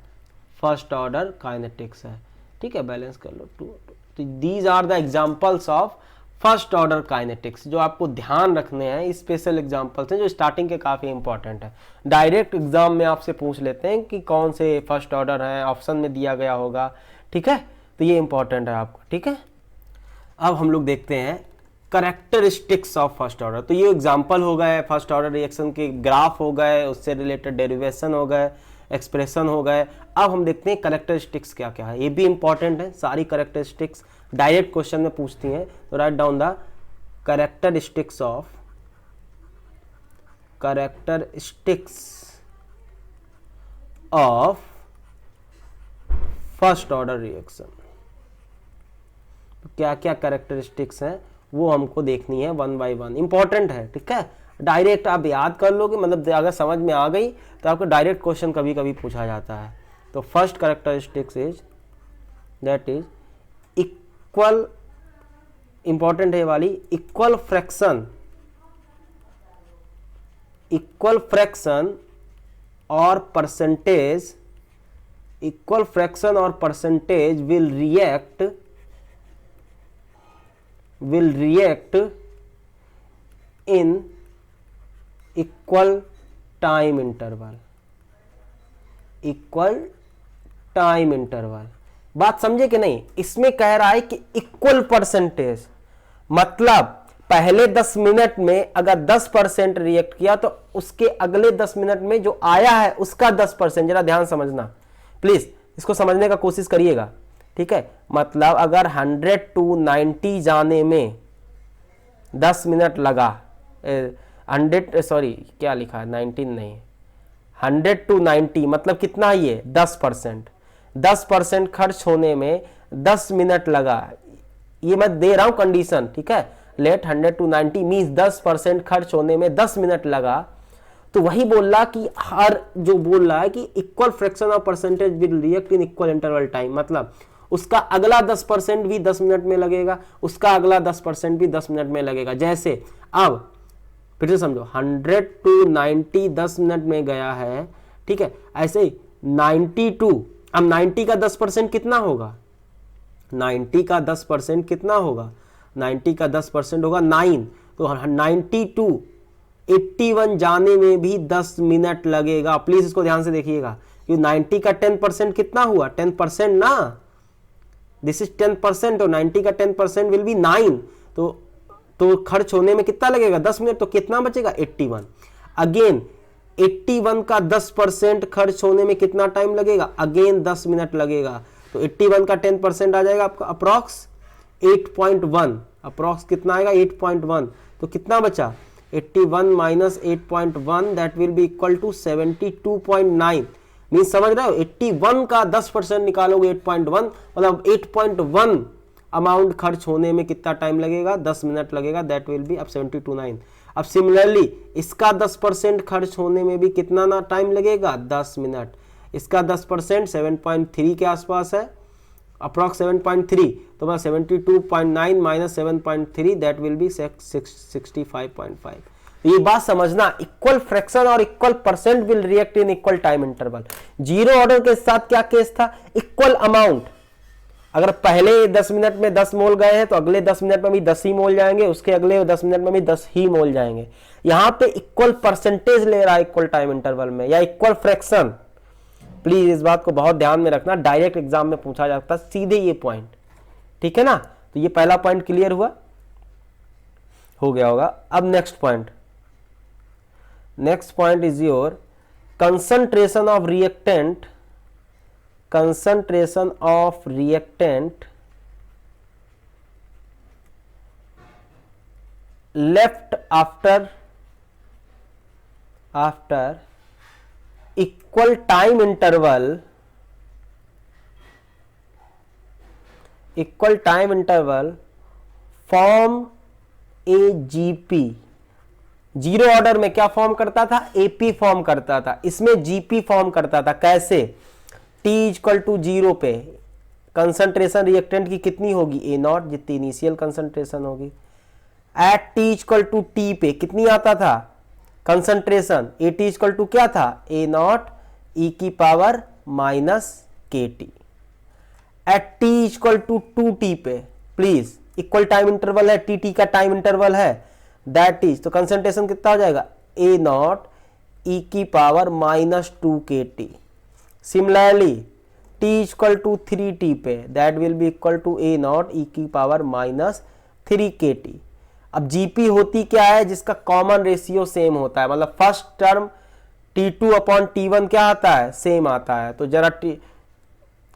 [SPEAKER 1] फर्स्ट ऑर्डर काइनेटिक्स है, ठीक है। बैलेंस कर लो 2। तो these are the examples of first order kinetics, जो आपको ध्यान रखने हैं, स्पेशल एग्जाम्पल्स हैं जो स्टार्टिंग के काफ़ी इंपॉर्टेंट है। डायरेक्ट एग्जाम में आपसे पूछ लेते हैं कि कौन से फर्स्ट ऑर्डर हैं, ऑप्शन में दिया गया होगा, ठीक है। तो ये इंपॉर्टेंट है आपको, ठीक है। अब हम लोग देखते हैं कैरेक्टरिस्टिक्स ऑफ फर्स्ट ऑर्डर। तो ये एग्जाम्पल हो गए फर्स्ट ऑर्डर रिएक्शन के, ग्राफ हो गए, उससे रिलेटेड डेरिवेशन हो गए, एक्सप्रेशन हो गए। अब हम देखते हैं कैरेक्टरिस्टिक्स क्या क्या है, ये भी इंपॉर्टेंट है। सारी कैरेक्टरिस्टिक्स डायरेक्ट क्वेश्चन में पूछती हैं, तो write down the characteristics of first order reaction. तो क्या क्या कैरेक्टरिस्टिक्स हैं वो हमको देखनी है, 1 by 1 इंपॉर्टेंट है, ठीक है। डायरेक्ट आप याद कर लोगे, मतलब अगर समझ में आ गई तो आपको डायरेक्ट क्वेश्चन कभी कभी पूछा जाता है। तो first characteristics is that is equal, important है वाली, इक्वल फ्रैक्शन और परसेंटेज, इक्वल फ्रैक्शन और percentage will react in equal time interval। बात समझे कि नहीं, इसमें कह रहा है कि इक्वल परसेंटेज, मतलब पहले 10 मिनट में अगर 10% रिएक्ट किया तो उसके अगले 10 मिनट में जो आया है उसका 10%। जरा ध्यान समझना प्लीज, इसको समझने का कोशिश करिएगा, ठीक है। मतलब अगर 100 to 90 जाने में 10 मिनट लगा, 100 सॉरी क्या लिखा है, 19 नहीं, 100 to 90 मतलब कितना, ये 10%। 10% खर्च होने में 10 मिनट लगा, ये मैं दे रहा हूं कंडीशन, ठीक है। लेट 100 to 90 मीन्स 10% खर्च होने में 10 मिनट लगा। तो वही बोल रहा कि हर जो बोल रहा है कि equal fraction of percentage will react in equal interval time, मतलब उसका अगला 10% भी 10 मिनट में लगेगा, उसका अगला 10% भी 10 मिनट में लगेगा। जैसे अब फिर से समझो, 100 to 90 10 मिनट में गया है, ठीक है। ऐसे ही 92, अब 90 का 10% कितना होगा, 90 का 10% कितना होगा, 90 का 10% होगा 9। तो 92 81 जाने में भी 10 मिनट लगेगा। प्लीज इसको ध्यान से देखिएगा, ये 90 का 10% कितना हुआ, 10% ना, दिस इज 10% और 90 का 10% विल बी 9, तो खर्च होने में कितना लगेगा, 10 मिनट, तो कितना बचेगा 81। अगेन 81 का 10% खर्च होने में कितना टाइम लगेगा, अगेन 10 मिनट लगेगा। तो 81 का 10% आ जाएगा आपका अप्रॉक्स 8.1, अप्रॉक्स कितना आएगा 8.1, तो कितना बचा 81 minus 8.1 that will be equal to 72.9। Means समझ रहे हो, 81 का 10% निकालोगे 8.1, मतलब 8.1 अमाउंट खर्च होने में कितना टाइम लगेगा, 10 मिनट लगेगा, दैट विल बी अब 72.9। अब सिमिलरली इसका 10% खर्च होने में भी कितना ना टाइम लगेगा, 10 मिनट। इसका 10% 7.3 के आसपास है, अप्रॉक्स 7.3, तो मैं 72.9 माइनस 7.3 दैट विल बी 65.5। ये बात समझना, इक्वल फ्रैक्शन और equal percent will react in equal time interval. Zero order के साथ क्या केस था, इक्वल अमाउंट, अगर पहले 10 मिनट में 10 मोल गए हैं तो अगले 10 मिनट में भी 10 ही मोल जाएंगे, उसके अगले 10 मिनट में भी 10 ही मोल जाएंगे। यहां पे इक्वल परसेंटेज ले रहा है इक्वल टाइम इंटरवल में, या इक्वल फ्रैक्शन। प्लीज इस बात को बहुत ध्यान में रखना, डायरेक्ट एग्जाम में पूछा जाता है सीधे ये पॉइंट, ठीक है ना। तो ये पहला पॉइंट क्लियर हुआ, हो गया होगा। अब next point, next point is your concentration of reactant, concentration of reactant left after equal time interval form a GP। Zero order में क्या फॉर्म करता था, AP फॉर्म करता था, इसमें GP फॉर्म करता था। कैसे, T इक्वल टू 0 पे कंसंट्रेशन रिएक्टेंट की कितनी होगी, A0, जितनी इनिशियल कंसंट्रेशन होगी। At T equal to T पे कितनी आता था कंसंट्रेशन, AT इक्वल टू क्या था, A0 e की power minus KT। At T equal to 2T पे, प्लीज इक्वल टाइम इंटरवल है, TT का टाइम इंटरवल है, दैट इज, तो कंसंट्रेशन कितना हो जाएगा, A0 e की power minus 2KT। Similarly T equal to 3T पे that will be equal to A0 e की पावर माइनस 3KT। अब GP होती क्या है, जिसका कॉमन रेशियो सेम होता है, मतलब first term T2 upon T1 क्या आता है, सेम आता है। तो जरा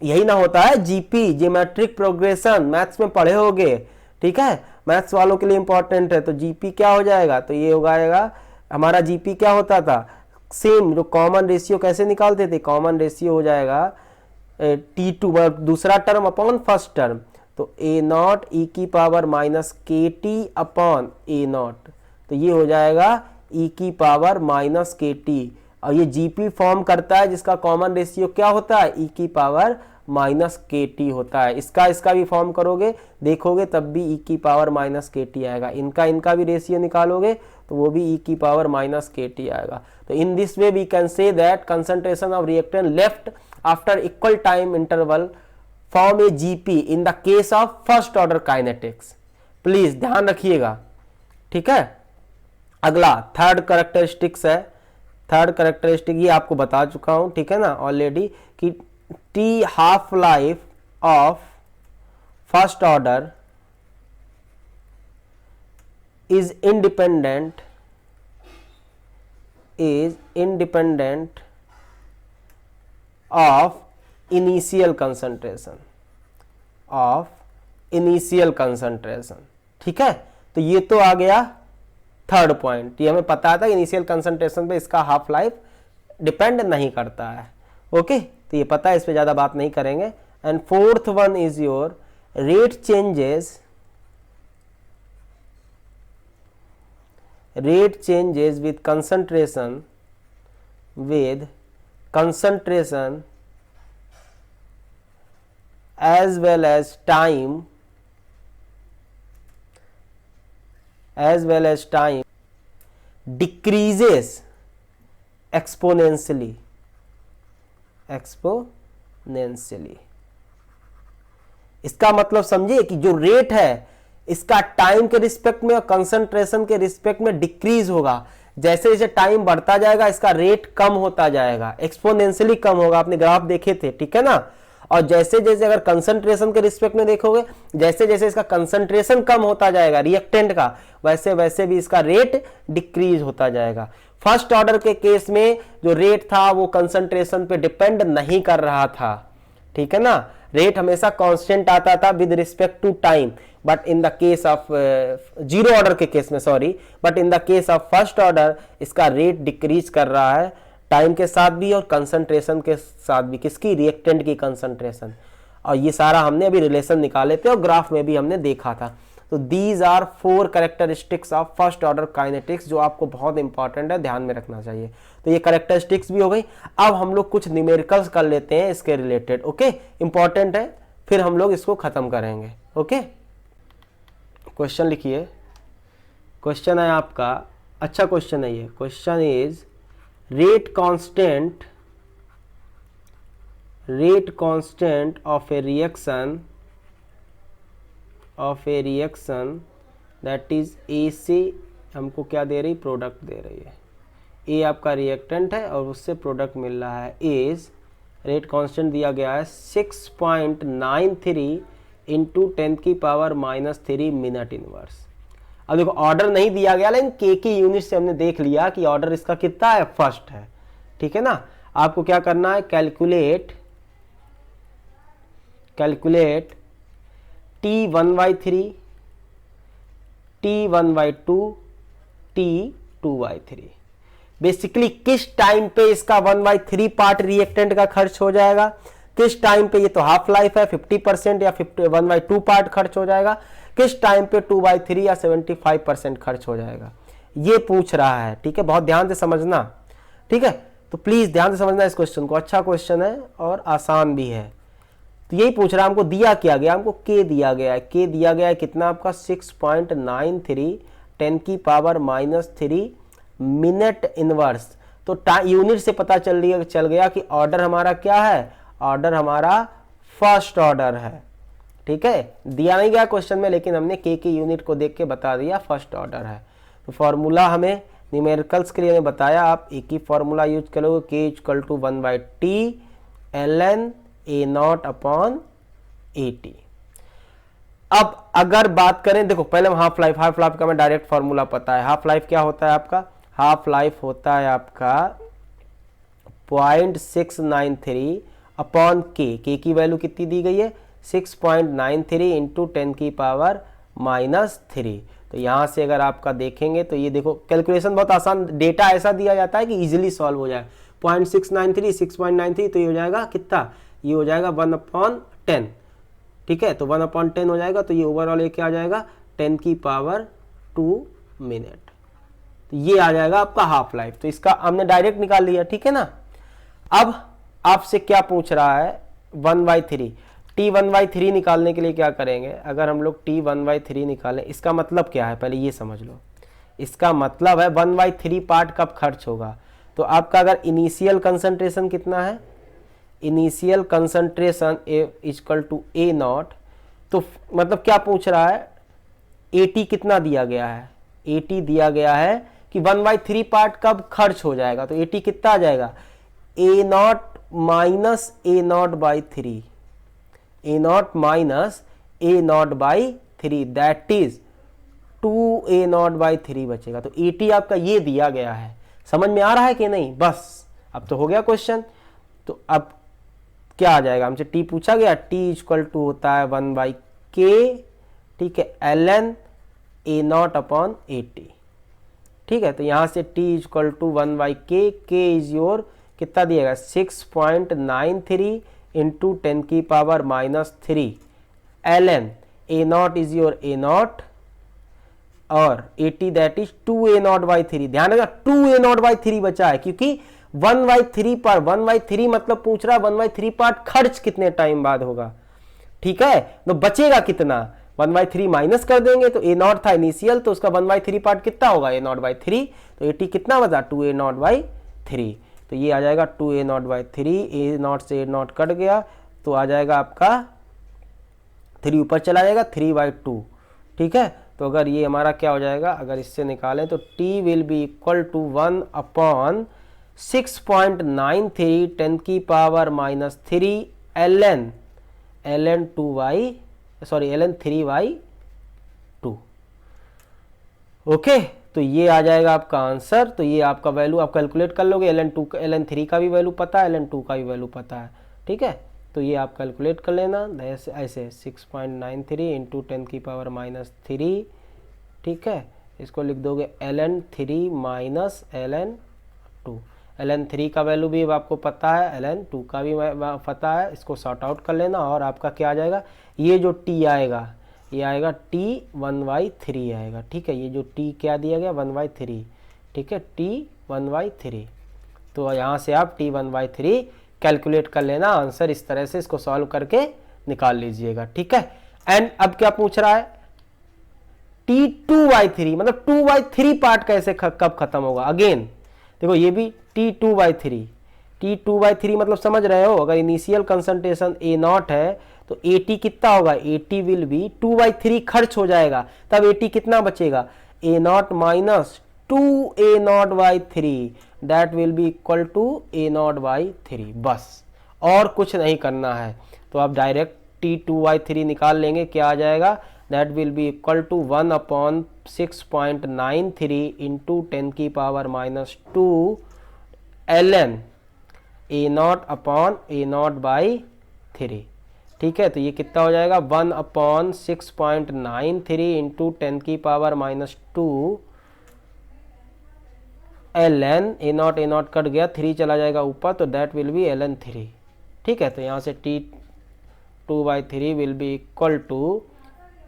[SPEAKER 1] यही ना होता है GP, ज्योमेट्रिक प्रोग्रेशन, मैथ्स में पढ़े होगे, ठीक है, मैथ्स वालों के लिए इंपॉर्टेंट है। तो GP क्या हो जाएगा, तो ये हो जाएगा हमारा GP क्या होता था, सेम, जो कॉमन रेशियो कैसे निकालते थे, कॉमन रेशियो हो जाएगा T2 दूसरा टर्म अपॉन फर्स्ट टर्म, तो A0 e की power minus KT upon A0, तो ये हो जाएगा e की पावर माइनस KT। और ये GP फॉर्म करता है जिसका कॉमन रेशियो क्या होता है, e की पावर माइनस KT होता है। इसका भी फॉर्म करोगे, देखोगे तब भी e की पावर माइनस KT आएगा। इनका भी रेशियो निकालोगे तो वो भी e की पावर माइनस KT आएगा। तो in this way we can say that concentration of reactant left after equal time interval form a GP in the case of first order kinetics. Please ध्यान रखिएगा, ठीक है। अगला थर्ड कैरेक्टरिस्टिक्स है, थर्ड कैरेक्टरिस्टिक ये आपको बता चुका हूं, ठीक है ना ऑलरेडी, कि T half life of first order is independent of initial concentration, ठीक है। तो ये तो आ गया थर्ड पॉइंट, ये हमें पता था इनिशियल कंसंट्रेशन पे इसका हाफ लाइफ डिपेंड नहीं करता है, ओके, तो ये पता है, इस पे ज्यादा बात नहीं करेंगे। And fourth one is your rate changes with concentration as well as time decreases exponentially। इसका मतलब समझिए कि जो रेट है इसका टाइम के रिस्पेक्ट में और कंसंट्रेशन के रिस्पेक्ट में डिक्रीज होगा, जैसे जैसे टाइम बढ़ता जाएगा इसका रेट कम होता जाएगा, एक्सपोनेंशियली कम होगा, आपने ग्राफ देखे थे, ठीक है ना। और जैसे जैसे अगर कंसंट्रेशन के रिस्पेक्ट में देखोगे, जैसे जैसे इसका कंसंट्रेशन कम होता जाएगा रिएक्टेंट का, वैसे वैसे भी इसका रेट डिक्रीज होता जाएगा। फर्स्ट ऑर्डर के केस में जो रेट था वो कंसंट्रेशन पे डिपेंड नहीं कर रहा था, ठीक है ना, रेट हमेशा कांस्टेंट आता था with respect to time. But in the case of zero order के केस में, sorry, but in the case of first order इसका रेट डिक्रीज कर रहा है टाइम के साथ भी और कंसंट्रेशन के साथ भी। किसकी? रिएक्टेंट की कंसंट्रेशन। और ये सारा हमने अभी रिलेशन निकाले थे और ग्राफ में भी हमने देखा था। तो these are 4 characteristics of first order kinetics जो आपको बहुत इंपॉर्टेंट है, ध्यान में रखना चाहिए। तो ये कैरेक्टरिस्टिक्स भी हो गई। अब हम लोग कुछ न्यूमेरिकल्स कर लेते हैं इसके रिलेटेड, ओके, इंपॉर्टेंट है, फिर हम लोग इसको खत्म करेंगे, ओके। क्वेश्चन लिखिए। क्वेश्चन है आपका, अच्छा क्वेश्चन है ये। Question is rate constant of a reaction that is A से हमको क्या दे रही? प्रोडक्ट दे रही है। A आपका रिएक्टेंट है और उससे प्रोडक्ट मिल रहा है। इज रेट कांस्टेंट दिया गया है 6.93 इंटू 10⁻³ मिनट इनवर्स। अब देखो ऑर्डर नहीं दिया गया, लेकिन के की यूनिट से हमने देख लिया कि ऑर्डर इसका कितना है? फर्स्ट है, ठीक है ना। आपको क्या करना है? Calculate T1/3, T1/2, T2/3। Basically किस टाइम पे इसका 1/3 पार्ट रिएक्टेंट का खर्च हो जाएगा, किस टाइम पे, ये तो हाफ लाइफ है, 50% या 1/2 पार्ट खर्च हो जाएगा, किस टाइम पे 2/3 या 75% खर्च हो जाएगा, ये पूछ रहा है, ठीक है। बहुत ध्यान से समझना, ठीक है। तो प्लीज ध्यान से समझना इस क्वेश्चन को, अच्छा क्वेश्चन है और आसान भी है। तो यही पूछ रहा है, हमको दिया क्या गया? हमको के दिया गया है। के दिया गया है कितना आपका? 6.93 10⁻³ मिनट इनवर्स। तो यूनिट से पता चल गया कि ऑर्डर हमारा क्या है? ऑर्डर हमारा फर्स्ट ऑर्डर है, ठीक है। दिया नहीं गया क्वेश्चन में, लेकिन हमने के की यूनिट को देख के बता दिया फर्स्ट ऑर्डर है। तो फॉर्मूला हमें न्यूमेरिकल्स के लिए मैंने बताया, आप एक ही फॉर्मूला यूज करोगे, के equal to 1/T ln A0/AT। अब अगर बात करें, देखो पहले हम हाफ लाइफ का हमें डायरेक्ट फॉर्मूला पता है। हाफ लाइफ क्या होता है आपका? हाफ लाइफ होता है आपका 0.693 अपॉन के की वैल्यू कितनी दी गई है? 6.93 इंटू 10⁻³ तो यहां से अगर आपका देखेंगे तो ये देखो कैलकुलेशन बहुत आसान, डेटा ऐसा दिया जाता है कि इजीली सॉल्व हो जाए। 0.693 तो ये हो जाएगा कितना? ये हो जाएगा 1/10, ठीक है। तो 1/10 हो जाएगा, तो ये ओवरऑल ये क्या आ जाएगा? 10⁻² मिनट। तो ये आ जाएगा आपका हाफ लाइफ। तो इसका हमने डायरेक्ट निकाल लिया, ठीक है ना। अब आपसे क्या पूछ रहा है? 1/3। T1/3 निकालने के लिए क्या करेंगे? अगर हम लोग T1/3 निकालें, इसका मतलब क्या है पहले ये समझ लो। इसका मतलब है 1/3 पार्ट कब खर्च होगा। तो आपका अगर इनिशियल कंसंट्रेशन कितना है? Initial concentration equal to A0, तो मतलब क्या पूछ रहा है? AT कितना दिया गया है? AT दिया गया है कि 1/3 पार्ट कब खर्च हो जाएगा। तो AT कितना आ जाएगा? A0 minus A0/3, A0 minus A0/3 that is 2A0/3 बचेगा। तो AT आपका ये दिया गया है। समझ में आ रहा है कि नहीं? बस अब तो हो गया क्वेश्चन। तो अब क्या आ जाएगा? हमसे T पूछा गया, T इक्वल टू होता है 1/K, ठीक है, ln A0/AT, ठीक है। तो यहां से T equal to 1/K, K is your कितना दिएगा? 6.93 into 10⁻³ ln A0 is your A0 और AT दैट इज 2A0/3। ध्यान रखना 2A0/3 बचा है, क्योंकि 1/3 पर 1/3 मतलब पूछ रहा है 1/3 पार्ट खर्च कितने टाइम बाद होगा, ठीक है। तो बचेगा कितना? 1/3 माइनस कर देंगे तो A0 था इनिशियल, तो उसका 1/3 पार्ट कितना होगा? A0/3। तो AT कितना बचा? 2A0/3। तो ये आ जाएगा 2A0/3, A0 से A0 कट गया तो आ जाएगा आपका 3 ऊपर चला जाएगा 3/2, ठीक है। तो अगर ये हमारा क्या हो जाएगा, अगर इससे निकालें तो t will be equal to 1 upon 6.93 10 की पावर माइनस 3 ln 3/2। ओके, तो ये आ जाएगा आपका आंसर। तो ये आपका वैल्यू आप कैलकुलेट कर लोगे, ln 3 का भी वैल्यू पता है, ln 2 का भी वैल्यू पता है, ठीक है। तो ये आप कैलकुलेट कर लेना ऐसे 6.93 इंटू 10 की पावर माइनस 3, ठीक है। इसको लिख दोगे ln 3 माइनस ln 2। ln 3 का वैल्यू भी आपको पता है, ln 2 का भी पता है, इसको सॉर्ट आउट कर लेना और आपका क्या आ जाएगा, ये जो t आएगा ये आएगा t 1/3 आएगा, ठीक है। ये जो t क्या दिया गया 1/3, ठीक है, t 1/3। तो यहाँ से आप t 1/3 कैलकुलेट कर लेना, आंसर इस तरह से इसको सॉल्व करके निकाल लीजिएगा, ठीक है। एंड अब क्या पूछ रहा है, t 2/3 मतलब 2/3 पार्ट कैसे कब खत्म होगा। अगेन देखो ये भी t 2/3, t 2/3 मतलब समझ रहे हो, अगर इनिशियल कंसंट्रेशन A0 है तो AT कितना होगा, AT विल बी 2/3 खर्च हो जाएगा, तब AT कितना बचेगा, A0 minus 2A0/3 that will be equal to A0/3, बस और कुछ नहीं करना है। तो आप डायरेक्ट t 2/3 निकाल लेंगे, क्या आ जाएगा, that will be equal to 1 upon 6.93 into 10 की power minus 2 ln A0 upon A0/3, ठीक है। तो ये कितना हो जाएगा 1 अपॉन 6.93 इंटू 10 की power minus 2 ln A0 cut गया, 3 चला जाएगा ऊपर, तो दैट विल बी ln 3, ठीक है। तो यहाँ से t 2/3 will be equal to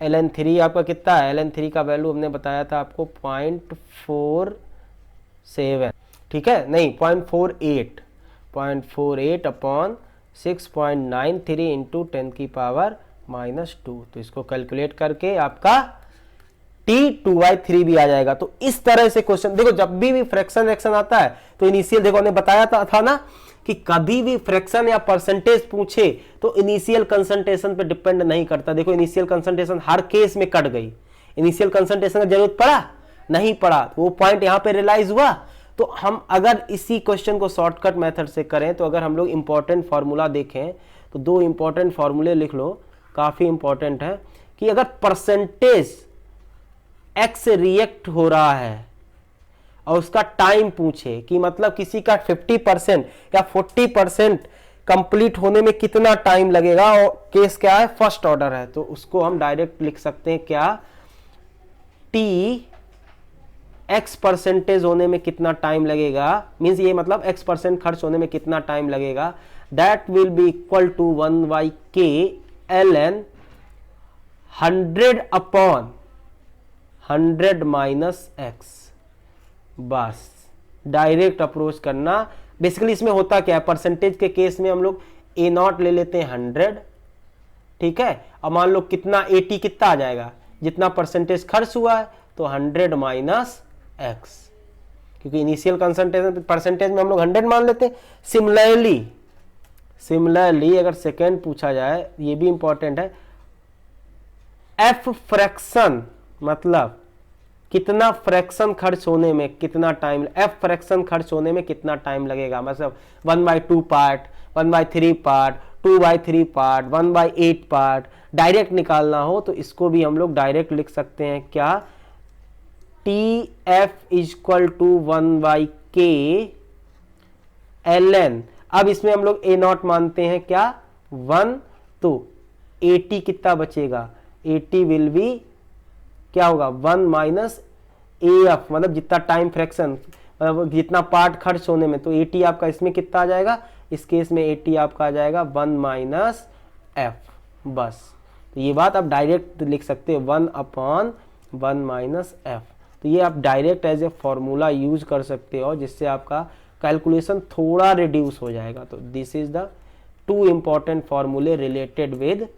[SPEAKER 1] ln 3 आपका कितना है, ln 3 का वैल्यू हमने बताया था आपको 0.47, ठीक है, नहीं 0.48 अपॉन 6.93 इंटू 10 की पावर माइनस 2। तो इसको कैलकुलेट करके आपका t 2/3 भी आ जाएगा। तो इस तरह से क्वेश्चन देखो, जब भी फ्रैक्शन एक्शन आता है तो इनिशियल देखो हमने बताया था ना कि कभी भी फ्रैक्शन या परसेंटेज पूछे तो इनिशियल कंसंट्रेशन पे डिपेंड नहीं करता। देखो इनिशियल कंसंट्रेशन हर केस में कट गई, इनिशियल कंसंट्रेशन की जरूरत पड़ा नहीं पड़ा, वो पॉइंट यहां पे रियलाइज हुआ। तो हम अगर इसी क्वेश्चन को शॉर्टकट मेथड से करें तो अगर हम लोग इंपॉर्टेंट फार्मूला देखें तो 2 इंपॉर्टेंट फार्मूले लिख लो, काफी इंपॉर्टेंट है कि अगर परसेंटेज एक्स रिएक्ट हो रहा है और उसका टाइम पूछे कि मतलब किसी का 50% या 40% कंप्लीट होने में कितना टाइम लगेगा और केस क्या है फर्स्ट ऑर्डर है, तो उसको हम डायरेक्ट लिख सकते हैं क्या, टी एक्स परसेंटेज होने में कितना टाइम लगेगा, मींस ये मतलब x% खर्च होने में कितना टाइम लगेगा, that will be equal to 1/k ln 100 upon 100 minus x। बस डायरेक्ट अप्रोच करना। बेसिकली इसमें होता क्या है, परसेंटेज के केस में हम लोग A0 ले लेते हैं 100, ठीक है, अब मान लो कितना 80 कितना आ जाएगा, जितना परसेंटेज खर्च हुआ है तो 100 माइनस x, क्योंकि इनिशियल कंसंट्रेशन परसेंटेज में हम लोग 100 मान लेते हैं। सिमिलरली अगर सेकेंड पूछा जाए, ये भी इंपॉर्टेंट है, f फ्रैक्शन मतलब कितना फ्रैक्शन खर्च होने में कितना टाइम, f फ्रैक्शन खर्च होने में कितना टाइम लगेगा, मतलब 1/2 part, 1/3 part, 2/3 part, 1/8 part, direct निकालना हो तो इसको भी हम लोग डायरेक्ट लिख सकते हैं क्या, TF equal to 1/k ln, अब इसमें हम लोग A0 मानते हैं क्या 1, तो 80 कितना बचेगा, 80 विल बी क्या होगा 1 माइनस AF, मतलब जितना टाइम फ्रैक्शन मतलब जितना पार्ट खर्च होने में, तो 80 आपका इसमें कितना आ जाएगा, इस केस में 80 आपका आ जाएगा 1 माइनस F, बस। तो ये बात आप डायरेक्ट लिख सकते हो 1 अपॉन 1 माइनस F। तो ये आप direct as a formula use कर सकते हो जिससे आपका कैलकुलेशन थोड़ा रिड्यूस हो जाएगा। तो दिस इज द 2 इंपॉर्टेंट फॉर्मूले related with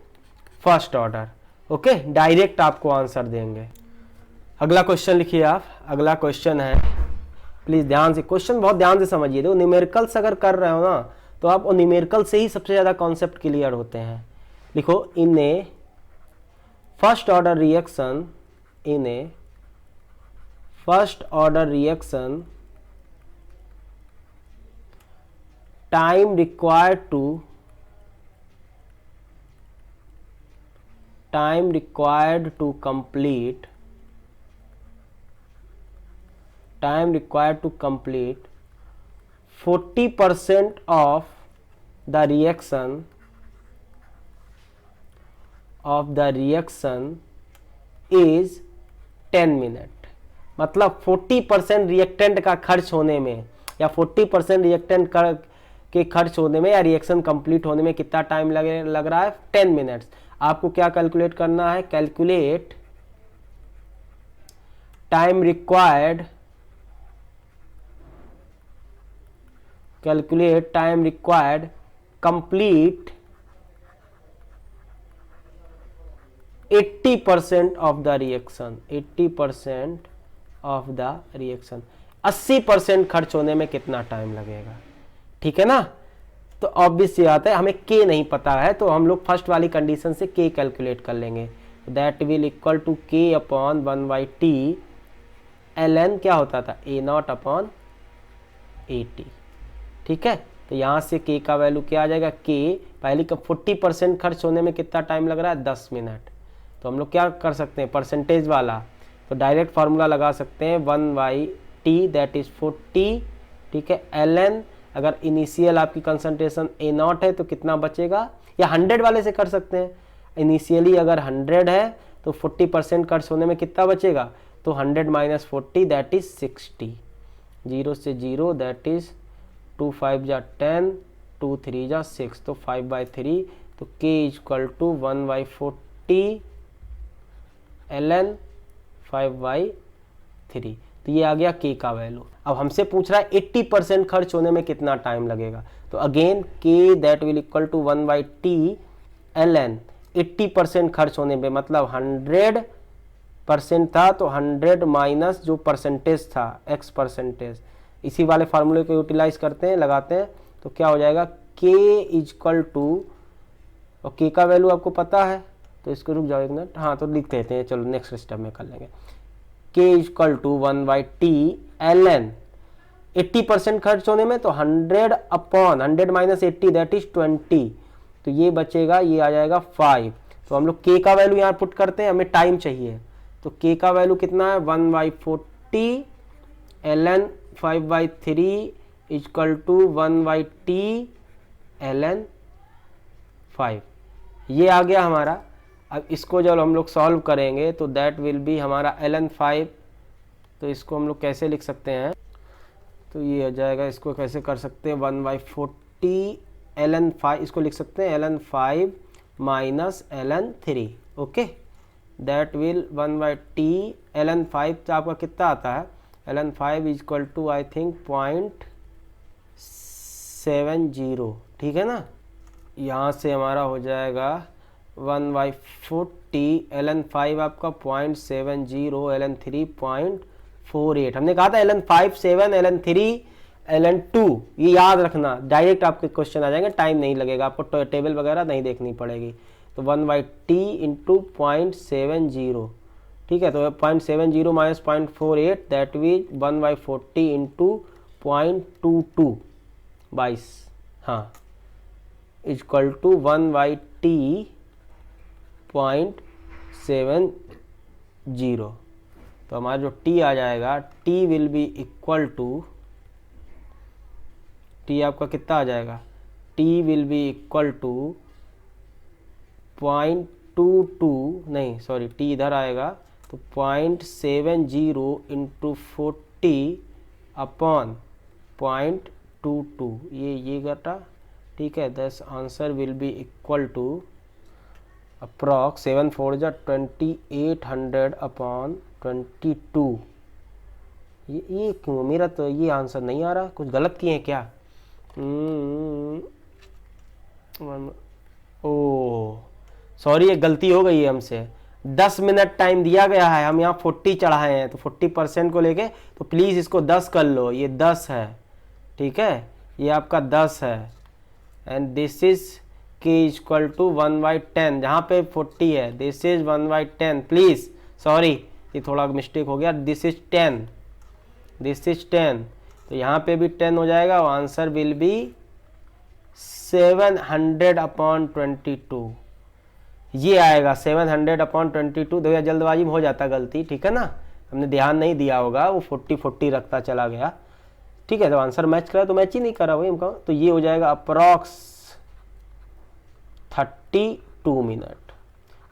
[SPEAKER 1] first order. Okay, direct आपको आंसर देंगे। अगला क्वेश्चन लिखिए आप। अगला क्वेश्चन है, प्लीज ध्यान से, क्वेश्चन बहुत ध्यान से समझिए। देखो न्यूमेरिकल्स अगर कर रहे हो ना तो आप न्यूमेरिकल से ही सबसे ज्यादा कॉन्सेप्ट क्लियर होते हैं। लिखो, in a first order reaction in a first order reaction, time required to complete 40% of the reaction is 10 minute. मतलब 40% रिएक्टेंट का खर्च होने में या 40% रिएक्टेंट के खर्च होने में या रिएक्शन कंप्लीट होने में कितना टाइम लग रहा है 10 मिनट्स। आपको क्या कैलकुलेट करना है, calculate time required complete 80% of the reaction. 80% खर्च होने में कितना टाइम लगेगा, ठीक है ना। तो ऑब्वियस ये आता है, हमें के नहीं पता है तो हम लोग फर्स्ट वाली कंडीशन से के कैलकुलेट कर लेंगे। दैट विल इक्वल टू के अपॉन 1/t ln क्या होता था A0/80, ठीक है। तो यहाँ से के का वैल्यू क्या आ जाएगा, के पहले का 40% खर्च होने में कितना टाइम लग रहा है 10 मिनट। तो हम लोग क्या कर सकते हैं परसेंटेज वाला, तो डायरेक्ट फार्मूला लगा सकते हैं 1/t दैट इज 40, ठीक है। ln अगर इनिशियल आपकी कंसंट्रेशन A0 है तो कितना बचेगा, या 100 वाले से कर सकते हैं। इनिशियली अगर 100 है तो 40% खर्च होने में कितना बचेगा, तो 100 - 40 दैट इज 60। 0 से 0 दैट इज 2 5 जा 10, 2 3 जा 6, तो 5/3। तो k इक्वल टू 1/40 ln 5/3। तो ये आ गया k का वैल्यू। अब हमसे पूछ रहा है 80% खर्च होने में कितना टाइम लगेगा। तो again k that will equal to 1/t ln 80% खर्च होने में, मतलब 100% था तो 100 माइनस जो परसेंटेज था x परसेंटेज, इसी वाले फार्मूले को यूटिलाइज करते हैं, लगाते हैं। तो क्या हो जाएगा k इक्वल टू, और k का वैल्यू आपको पता है तो इसको रुक जाओ एक मिनट, हाँ तो लिख देते हैं, चलो नेक्स्ट स्टेप में कर लेंगे। k equal to 1/t ln 80% खर्च होने में, तो 100 अपॉन 100 माइनस 80 दैट इज 20। तो ये बचेगा, ये आ जाएगा 5। तो हम लोग k का वैल्यू यहाँ पुट करते हैं, हमें टाइम चाहिए। तो k का वैल्यू कितना है 1/40 ln 5/3 equal to 1/t ln 5। ये आ गया हमारा। अब इसको जब हम लोग सॉल्व करेंगे तो दैट विल बी हमारा ln 5। तो इसको हम लोग कैसे लिख सकते हैं, तो ये आ जाएगा, इसको कैसे कर सकते हैं 1/40 ln 5, इसको लिख सकते हैं ln 5 minus ln 3, okay. That will 1/t ln 5 तो आपका कितना आता है, ln 5 equal to I think 0.70, ठीक है ना। यहाँ से हमारा हो जाएगा 1/40 ln 5 आपका 0.70 ln 3.48। हमने कहा था ln 5 7 ln 3 ln 2, ये याद रखना, डायरेक्ट आपके क्वेश्चन आ जाएंगे, टाइम नहीं लगेगा, आपको टेबल वगैरह नहीं देखनी पड़ेगी। तो 1/t इंटू 0.70, ठीक है। तो 0.70 माइनस 0.48 दैट मीन 1/40 इंटू 0.22 22, हाँ, इक्वल टू 1/t 0.70। तो हमारा जो t आ जाएगा, t will be equal to, t आपका कितना आ जाएगा, t will be equal to 0.22, नहीं सॉरी t इधर आएगा, तो 0.70 इंटू 40 अपॉन 0.22, ये घटा, ठीक है। This answer will be equal to approx 7 4 जा 2800 अपॉन 22। ये क्यों, मेरा तो ये आंसर नहीं आ रहा, कुछ गलत किए हैं क्या। ओ सॉरी, ये गलती हो गई है हमसे। 10 मिनट टाइम दिया गया है, हम यहाँ 40 चढ़ाए हैं, तो 40% को लेके, तो प्लीज़ इसको 10 कर लो, ये 10 है, ठीक है, ये आपका 10 है। And this is k equal to 1/10, जहाँ पे 40 है, दिस इज 1/10, प्लीज़ सॉरी ये थोड़ा मिस्टेक हो गया, दिस इज 10, दिस इज 10, तो यहाँ पे भी 10 हो जाएगा, और आंसर विल बी 700/22, ये आएगा 700/22। देखो जल्दबाजी में हो जाता गलती, ठीक है ना, हमने ध्यान नहीं दिया होगा, वो 40 रखता चला गया, ठीक है। तो आंसर मैच करा तो मैच ही नहीं करा वही हमको, तो ये हो जाएगा अप्रॉक्स 32 मिनट।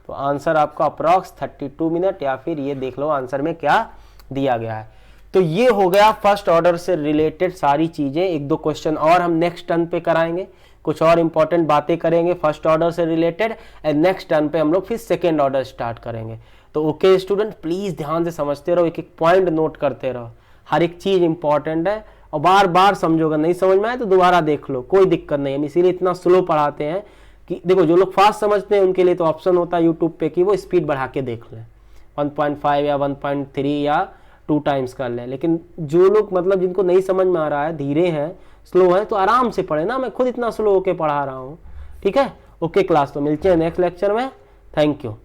[SPEAKER 1] तो आंसर आपका अप्रॉक्स 32 मिनट, या फिर ये देख लो आंसर में क्या दिया गया है। तो ये हो गया फर्स्ट ऑर्डर से रिलेटेड सारी चीजें। एक दो क्वेश्चन और हम नेक्स्ट टर्न पे कराएंगे, कुछ और इंपॉर्टेंट बातें करेंगे फर्स्ट ऑर्डर से रिलेटेड, एंड नेक्स्ट टर्न पे हम लोग फिर सेकेंड ऑर्डर स्टार्ट करेंगे। तो ओके स्टूडेंट, प्लीज ध्यान से समझते रहो, एक एक पॉइंट नोट करते रहो, हर एक चीज इंपॉर्टेंट है, और बार बार समझोगे, नहीं समझ में आए तो दोबारा देख लो, कोई दिक्कत नहीं। हम इसीलिए इतना स्लो पढ़ाते हैं कि देखो जो लोग फास्ट समझते हैं उनके लिए तो ऑप्शन होता है यूट्यूब पे कि वो स्पीड बढ़ा के देख लें, 1.5 या 1.3 या 2 टाइम्स कर लें, लेकिन जो लोग मतलब जिनको नहीं समझ में आ रहा है, धीरे हैं, स्लो है, तो आराम से पढ़े ना, मैं खुद इतना स्लो होके पढ़ा रहा हूँ, ठीक है। ओके क्लास, तो मिलते हैं नेक्स्ट लेक्चर में, थैंक यू।